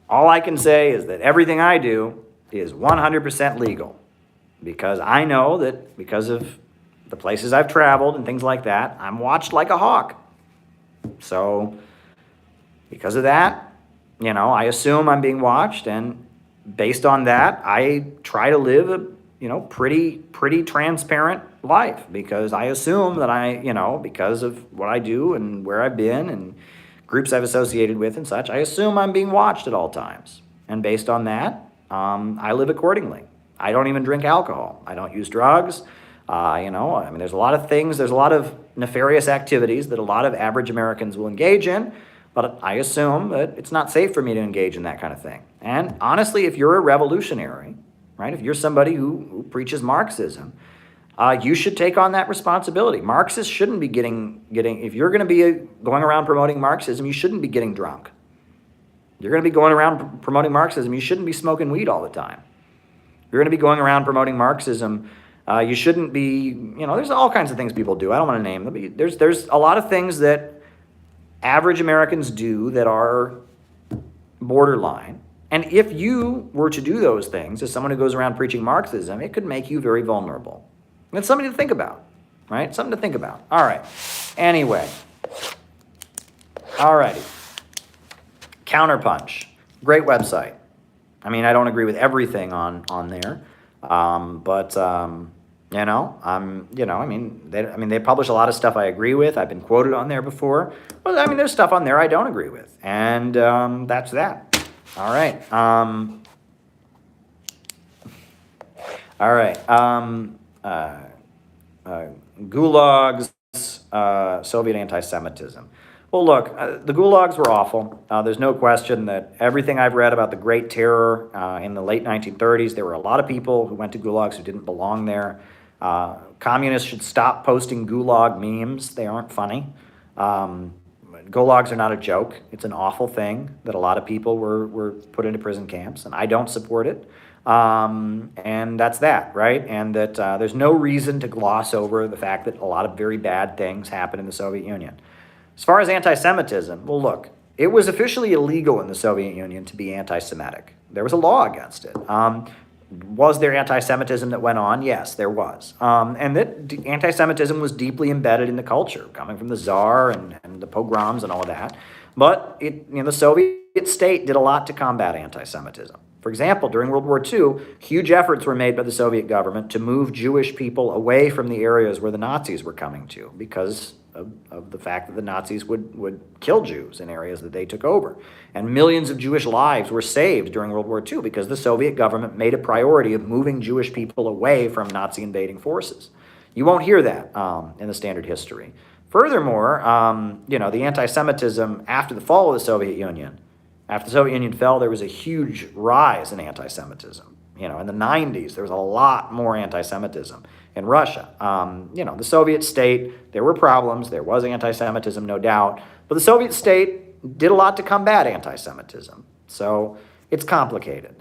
all I can say is that everything I do is 100% legal. Because I know that because of the places I've traveled and things like that, I'm watched like a hawk. So because of that, I assume I'm being watched, and based on that, I try to live a pretty transparent life, because I assume that because of what I do and where I've been and groups I've associated with and such, I assume I'm being watched at all times. And based on that, I live accordingly. I don't even drink alcohol. I don't use drugs. There's a lot of things, there's a lot of nefarious activities that a lot of average Americans will engage in, but I assume that it's not safe for me to engage in that kind of thing. And honestly, if you're a revolutionary, right, if you're somebody who preaches Marxism, you should take on that responsibility. Marxists shouldn't be getting. If you're going to be going around promoting Marxism, you shouldn't be getting drunk. You're going to be going around promoting Marxism, you shouldn't be smoking weed all the time. You're going to be going around promoting Marxism, you shouldn't be, there's all kinds of things people do. I don't want to name them. But there's a lot of things that average Americans do that are borderline. And if you were to do those things as someone who goes around preaching Marxism, it could make you very vulnerable. And it's something to think about, right? Something to think about. All right. Anyway. All righty. Counterpunch. Great website. I mean, I don't agree with everything on there, they publish a lot of stuff I agree with. I've been quoted on there before. Well, there's stuff on there I don't agree with, and that's that. All right. Gulags, Soviet anti-Semitism. Well, look, the gulags were awful. There's no question that everything I've read about the Great Terror in the late 1930s, there were a lot of people who went to gulags who didn't belong there. Communists should stop posting gulag memes. They aren't funny. Gulags are not a joke. It's an awful thing that a lot of people were put into prison camps, and I don't support it. And that's that, right? And that there's no reason to gloss over the fact that a lot of very bad things happened in the Soviet Union. As far as anti-Semitism, well, look, it was officially illegal in the Soviet Union to be anti-Semitic. There was a law against it. Was there anti-Semitism that went on? Yes, there was. And that anti-Semitism was deeply embedded in the culture, coming from the Tsar and the pogroms and all of that. But the Soviet state did a lot to combat anti-Semitism. For example, during World War II, huge efforts were made by the Soviet government to move Jewish people away from the areas where the Nazis were coming to, because of the fact that the Nazis would kill Jews in areas that they took over. And millions of Jewish lives were saved during World War II because the Soviet government made a priority of moving Jewish people away from Nazi invading forces. You won't hear that in the standard history. Furthermore, the anti-Semitism after the fall of the Soviet Union, after the Soviet Union fell, there was a huge rise in anti-Semitism. In the 90s, there was a lot more anti-Semitism in Russia. The Soviet state, there were problems. There was anti-Semitism, no doubt. But the Soviet state did a lot to combat anti-Semitism. So it's complicated.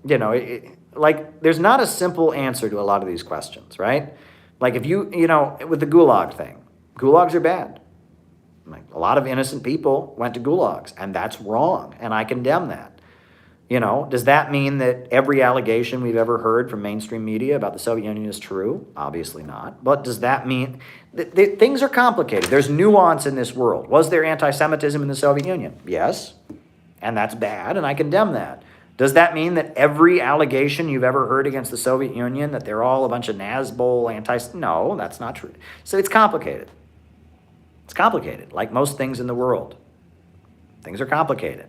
There's not a simple answer to a lot of these questions, right? Like if with the Gulag thing, gulags are bad. A lot of innocent people went to gulags, and that's wrong, and I condemn that. Does that mean that every allegation we've ever heard from mainstream media about the Soviet Union is true? Obviously not. But does that mean that things are complicated? There's nuance in this world. Was there anti-Semitism in the Soviet Union? Yes, and that's bad, and I condemn that. Does that mean that every allegation you've ever heard against the Soviet Union, that they're all a bunch of Nazbol No, that's not true. So it's complicated. It's complicated, like most things in the world. Things are complicated.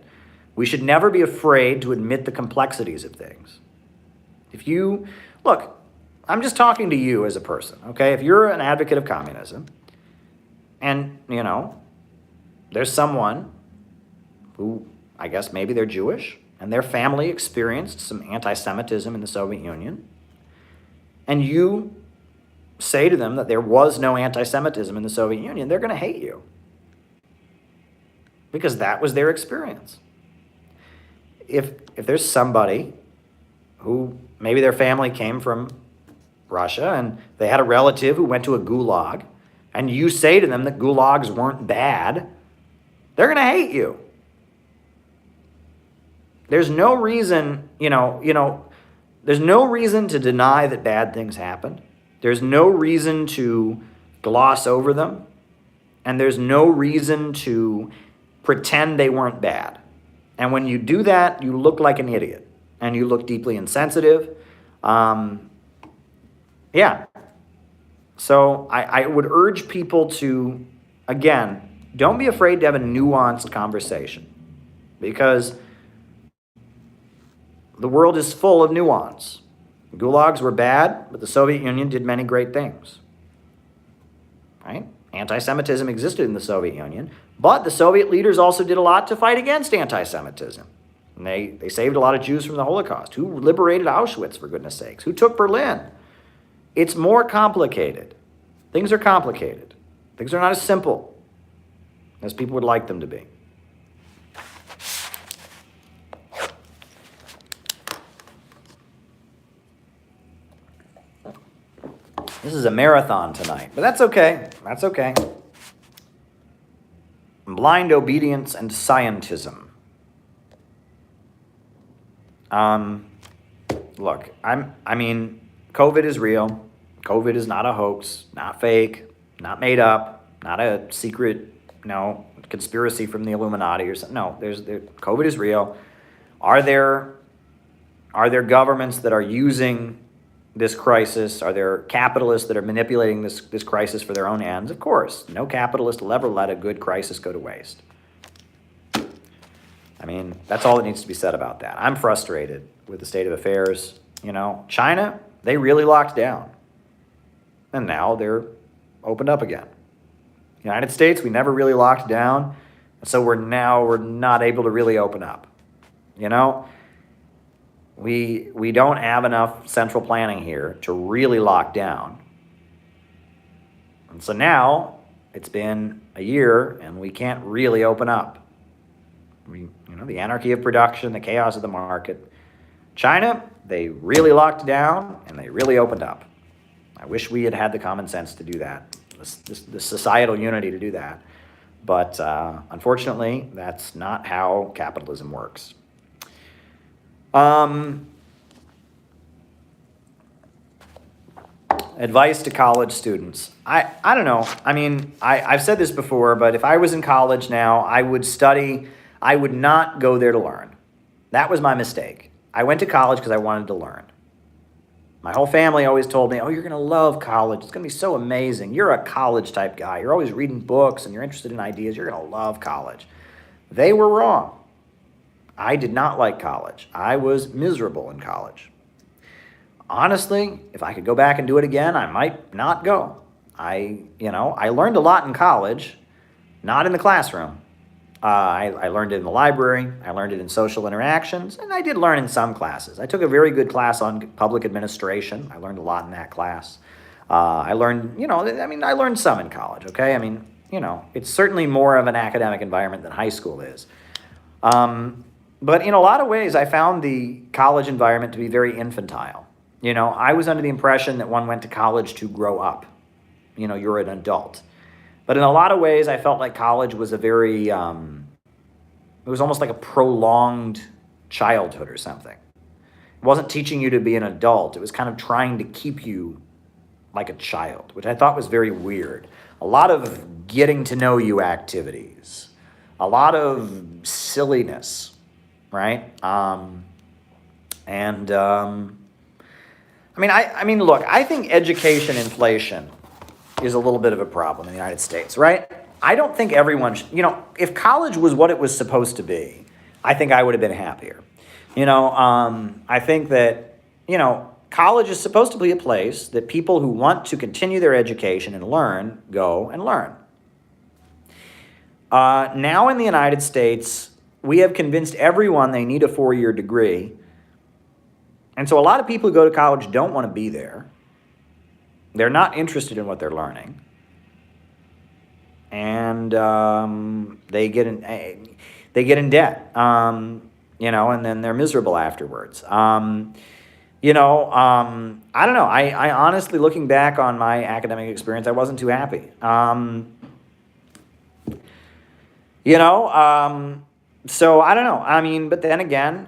We should never be afraid to admit the complexities of things. Look, I'm just talking to you as a person, okay? If you're an advocate of communism, and, there's someone who, I guess maybe they're Jewish, and their family experienced some anti-Semitism in the Soviet Union, and you say to them that there was no anti-Semitism in the Soviet Union, they're going to hate you. Because that was their experience. If there's somebody who maybe their family came from Russia and they had a relative who went to a gulag, and you say to them that gulags weren't bad, they're going to hate you. There's no reason, there's no reason to deny that bad things happened. There's no reason to gloss over them. And there's no reason to pretend they weren't bad. And when you do that, you look like an idiot. And you look deeply insensitive. So I would urge people to, again, don't be afraid to have a nuanced conversation. Because the world is full of nuance. Gulags were bad, but the Soviet Union did many great things. Right? Anti-Semitism existed in the Soviet Union, but the Soviet leaders also did a lot to fight against anti-Semitism. And they saved a lot of Jews from the Holocaust. Who liberated Auschwitz, for goodness sakes? Who took Berlin? It's more complicated. Things are complicated. Things are not as simple as people would like them to be. This is a marathon tonight, but that's okay. That's okay. Blind obedience and scientism. Look, COVID is real. COVID is not a hoax, not fake, not made up, not a secret, conspiracy from the Illuminati or something. No, COVID is real. Are there governments that are using this crisis? Are there capitalists that are manipulating this crisis for their own ends? Of course. No capitalist will ever let a good crisis go to waste. That's all that needs to be said about that. I'm frustrated with the state of affairs. China, they really locked down. And now they're opened up again. United States, we never really locked down. And so we're not able to really open up. We don't have enough central planning here to really lock down. And so now it's been a year and we can't really open up. The anarchy of production, the chaos of the market. China, they really locked down and they really opened up. I wish we had the common sense to do that, the societal unity to do that. But unfortunately, that's not how capitalism works. Advice to college students. I don't know. I've said this before, but if I was in college now, I would study. I would not go there to learn. That was my mistake. I went to college because I wanted to learn. My whole family always told me, oh, you're going to love college. It's going to be so amazing. You're a college type guy. You're always reading books and you're interested in ideas. You're going to love college. They were wrong. I did not like college. I was miserable in college. Honestly, if I could go back and do it again, I might not go. I learned a lot in college, not in the classroom. I learned it in the library. I learned it in social interactions, and I did learn in some classes. I took a very good class on public administration. I learned a lot in that class. I learned some in college, okay? It's certainly more of an academic environment than high school is. But in a lot of ways, I found the college environment to be very infantile. I was under the impression that one went to college to grow up. You're an adult. But in a lot of ways, I felt like college was it was almost like a prolonged childhood or something. It wasn't teaching you to be an adult. It was kind of trying to keep you like a child, which I thought was very weird. A lot of getting to know you activities, a lot of silliness, right? And look, I think education inflation is a little bit of a problem in the United States, right? I don't think everyone, if college was what it was supposed to be, I think I would have been happier. I think that, college is supposed to be a place that people who want to continue their education and learn go and learn. Now in the United States, we have convinced everyone they need a 4-year degree. And so a lot of people who go to college don't want to be there. They're not interested in what they're learning. And they get in debt, and then they're miserable afterwards. I don't know. I honestly, looking back on my academic experience, I wasn't too happy. So I don't know. But then again,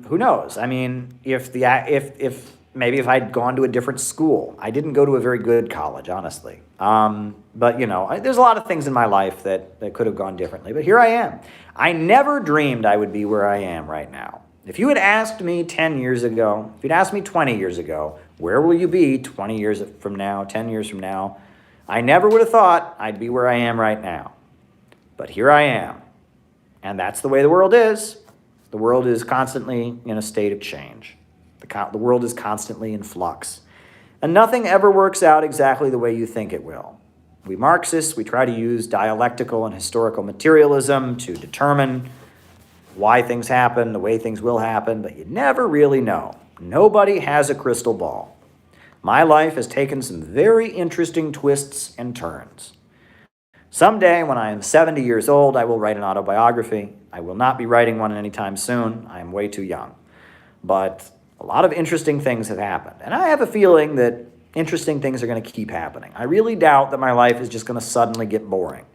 who knows? If I'd gone to a different school. I didn't go to a very good college, honestly. But there's a lot of things in my life that could have gone differently. But here I am. I never dreamed I would be where I am right now. If you had asked me 10 years ago, if you'd asked me 20 years ago, where will you be 20 years from now, 10 years from now, I never would have thought I'd be where I am right now. But here I am. And that's the way the world is. The world is constantly in a state of change. The world is constantly in flux. And nothing ever works out exactly the way you think it will. We Marxists, we try to use dialectical and historical materialism to determine why things happen, the way things will happen, but you never really know. Nobody has a crystal ball. My life has taken some very interesting twists and turns. Someday, when I am 70 years old, I will write an autobiography. I will not be writing one anytime soon. I am way too young. But a lot of interesting things have happened. And I have a feeling that interesting things are going to keep happening. I really doubt that my life is just going to suddenly get boring.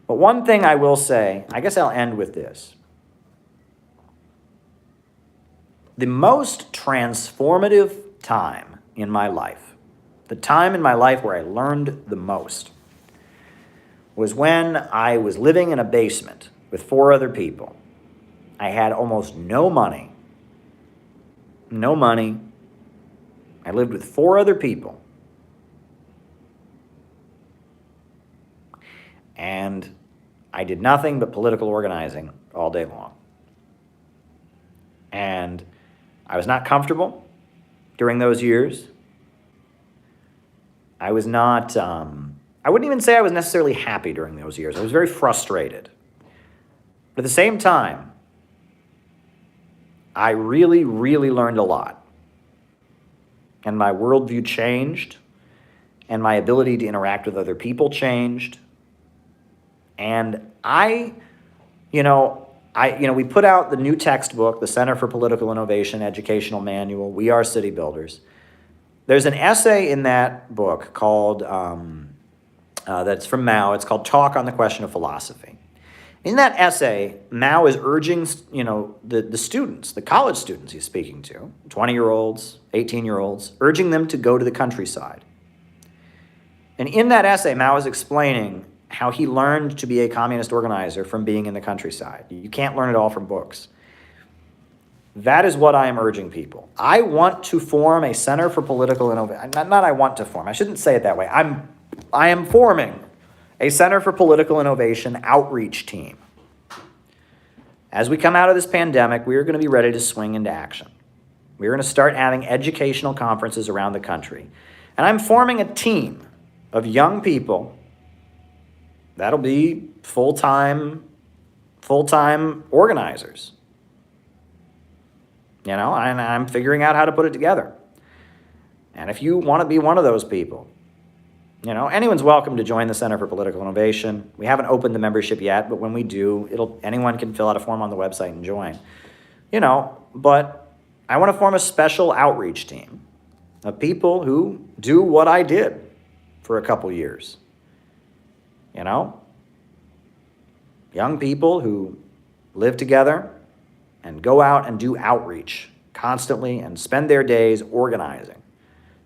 But one thing I will say, I guess I'll end with this. The most transformative time in my life, the time in my life where I learned the most, was when I was living in a basement with 4 other people. I had almost no money. No money. I lived with 4 other people. And I did nothing but political organizing all day long. And I was not comfortable during those years. I was not, I wouldn't even say I was necessarily happy during those years. I was very frustrated. But at the same time, I really, really learned a lot. And my worldview changed, and my ability to interact with other people changed. And we put out the new textbook, the Center for Political Innovation Educational Manual, We Are City Builders. There's an essay in that book called, that's from Mao, it's called Talk on the Question of Philosophy. In that essay, Mao is urging, the students, the college students he's speaking to, 20-year-olds, 18-year-olds, urging them to go to the countryside. And in that essay, Mao is explaining how he learned to be a communist organizer from being in the countryside. You can't learn it all from books. That is what I am urging people. I want to form a Center for Political Innovation. Not I want to form. I shouldn't say it that way. I am forming a Center for Political Innovation outreach team. As we come out of this pandemic, we are going to be ready to swing into action. We're going to start having educational conferences around the country. And I'm forming a team of young people that'll be full-time organizers. And I'm figuring out how to put it together. And if you want to be one of those people, anyone's welcome to join the Center for Political Innovation. We haven't opened the membership yet, but when we do, anyone can fill out a form on the website and join. But I want to form a special outreach team of people who do what I did for a couple years. Young people who live together and go out and do outreach constantly and spend their days organizing.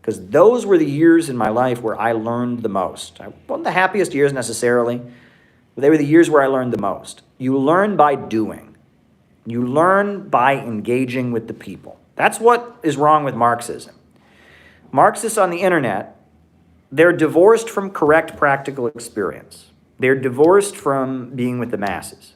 Because those were the years in my life where I learned the most. I wasn't the happiest years necessarily, but they were the years where I learned the most. You learn by doing. You learn by engaging with the people. That's what is wrong with Marxism. Marxists on the internet, they're divorced from correct practical experience. They're divorced from being with the masses.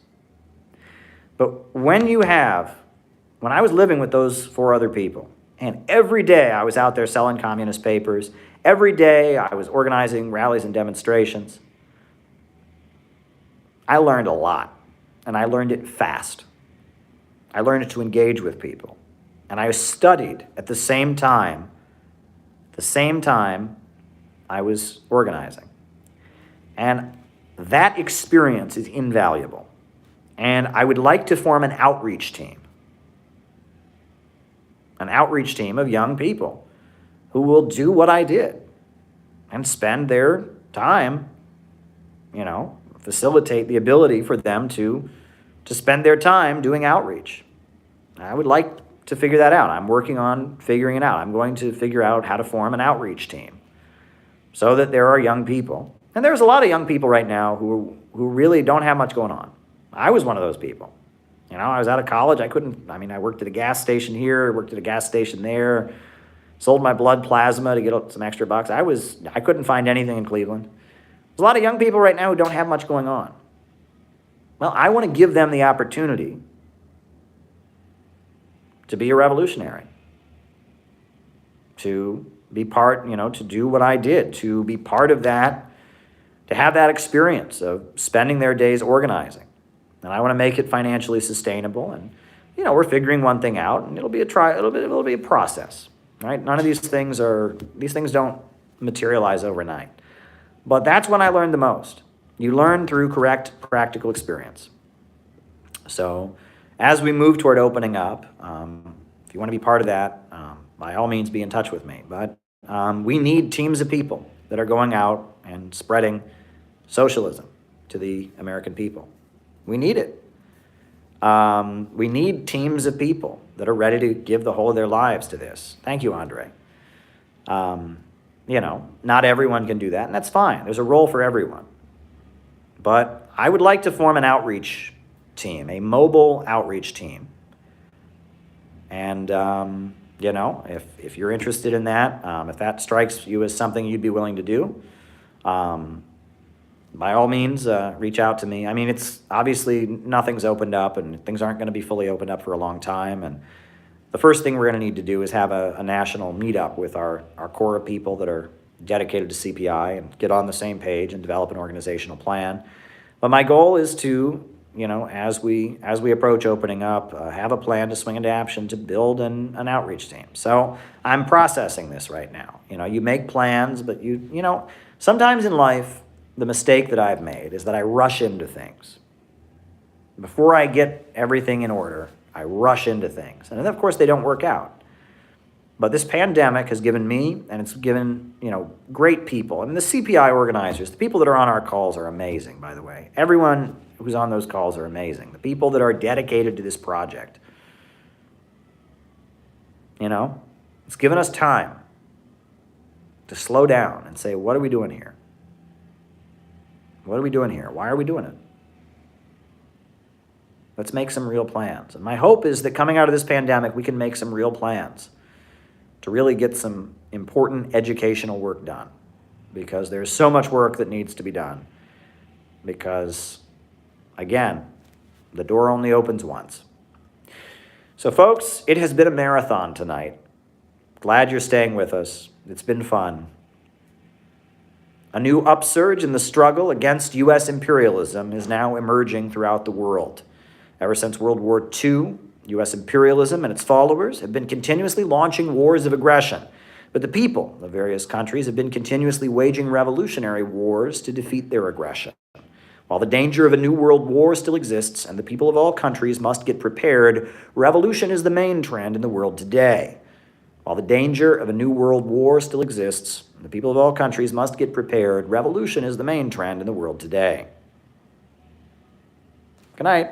But when I was living with those 4 other people, and every day I was out there selling communist papers, every day I was organizing rallies and demonstrations, I learned a lot, and I learned it fast. I learned it to engage with people. And I studied at the same time I was organizing. And that experience is invaluable. And I would like to form an outreach team of young people who will do what I did and spend their time, facilitate the ability for them to spend their time doing outreach. I would like to figure that out. I'm working on figuring it out. I'm going to figure out how to form an outreach team so that there are young people. And there's a lot of young people right now who really don't have much going on. I was one of those people. I was out of college. I worked at a gas station here, worked at a gas station there, sold my blood plasma to get some extra bucks. I couldn't find anything in Cleveland. There's a lot of young people right now who don't have much going on. Well, I want to give them the opportunity to be a revolutionary, to be part, to do what I did, to be part of that, to have that experience of spending their days organizing. And I want to make it financially sustainable. And, we're figuring one thing out, and it'll be a process, right? None of these things don't materialize overnight. But that's when I learned the most. You learn through correct practical experience. So as we move toward opening up, if you want to be part of that, by all means be in touch with me. But we need teams of people that are going out and spreading socialism to the American people. We need it. We need teams of people that are ready to give the whole of their lives to this. Thank you, Andre. Not everyone can do that, and that's fine. There's a role for everyone. But I would like to form an outreach team, a mobile outreach team. And, if you're interested in that, if that strikes you as something you'd be willing to do, by all means, reach out to me. It's obviously nothing's opened up, and things aren't going to be fully opened up for a long time. And the first thing we're going to need to do is have a national meetup with our core of people that are dedicated to CPI and get on the same page and develop an organizational plan. But my goal is to, as we approach opening up, have a plan to swing into action to build an outreach team. So I'm processing this right now. You make plans, but sometimes in life, the mistake that I've made is that I rush into things. Before I get everything in order, I rush into things. And of course, they don't work out. But this pandemic has given me, and it's given, great people. And the CPI organizers, the people that are on our calls are amazing, by the way. Everyone who's on those calls are amazing. The people that are dedicated to this project. It's given us time to slow down and say, what are we doing here? What are we doing here? Why are we doing it? Let's make some real plans. And my hope is that coming out of this pandemic, we can make some real plans to really get some important educational work done, because there's so much work that needs to be done. Because, again, the door only opens once. So, folks, it has been a marathon tonight. Glad you're staying with us. It's been fun. A new upsurge in the struggle against U.S. imperialism is now emerging throughout the world. Ever since World War II, U.S. imperialism and its followers have been continuously launching wars of aggression. But the people of various countries have been continuously waging revolutionary wars to defeat their aggression. While the danger of a new world war still exists and the people of all countries must get prepared, revolution is the main trend in the world today. While the danger of a new world war still exists, and the people of all countries must get prepared, revolution is the main trend in the world today. Good night.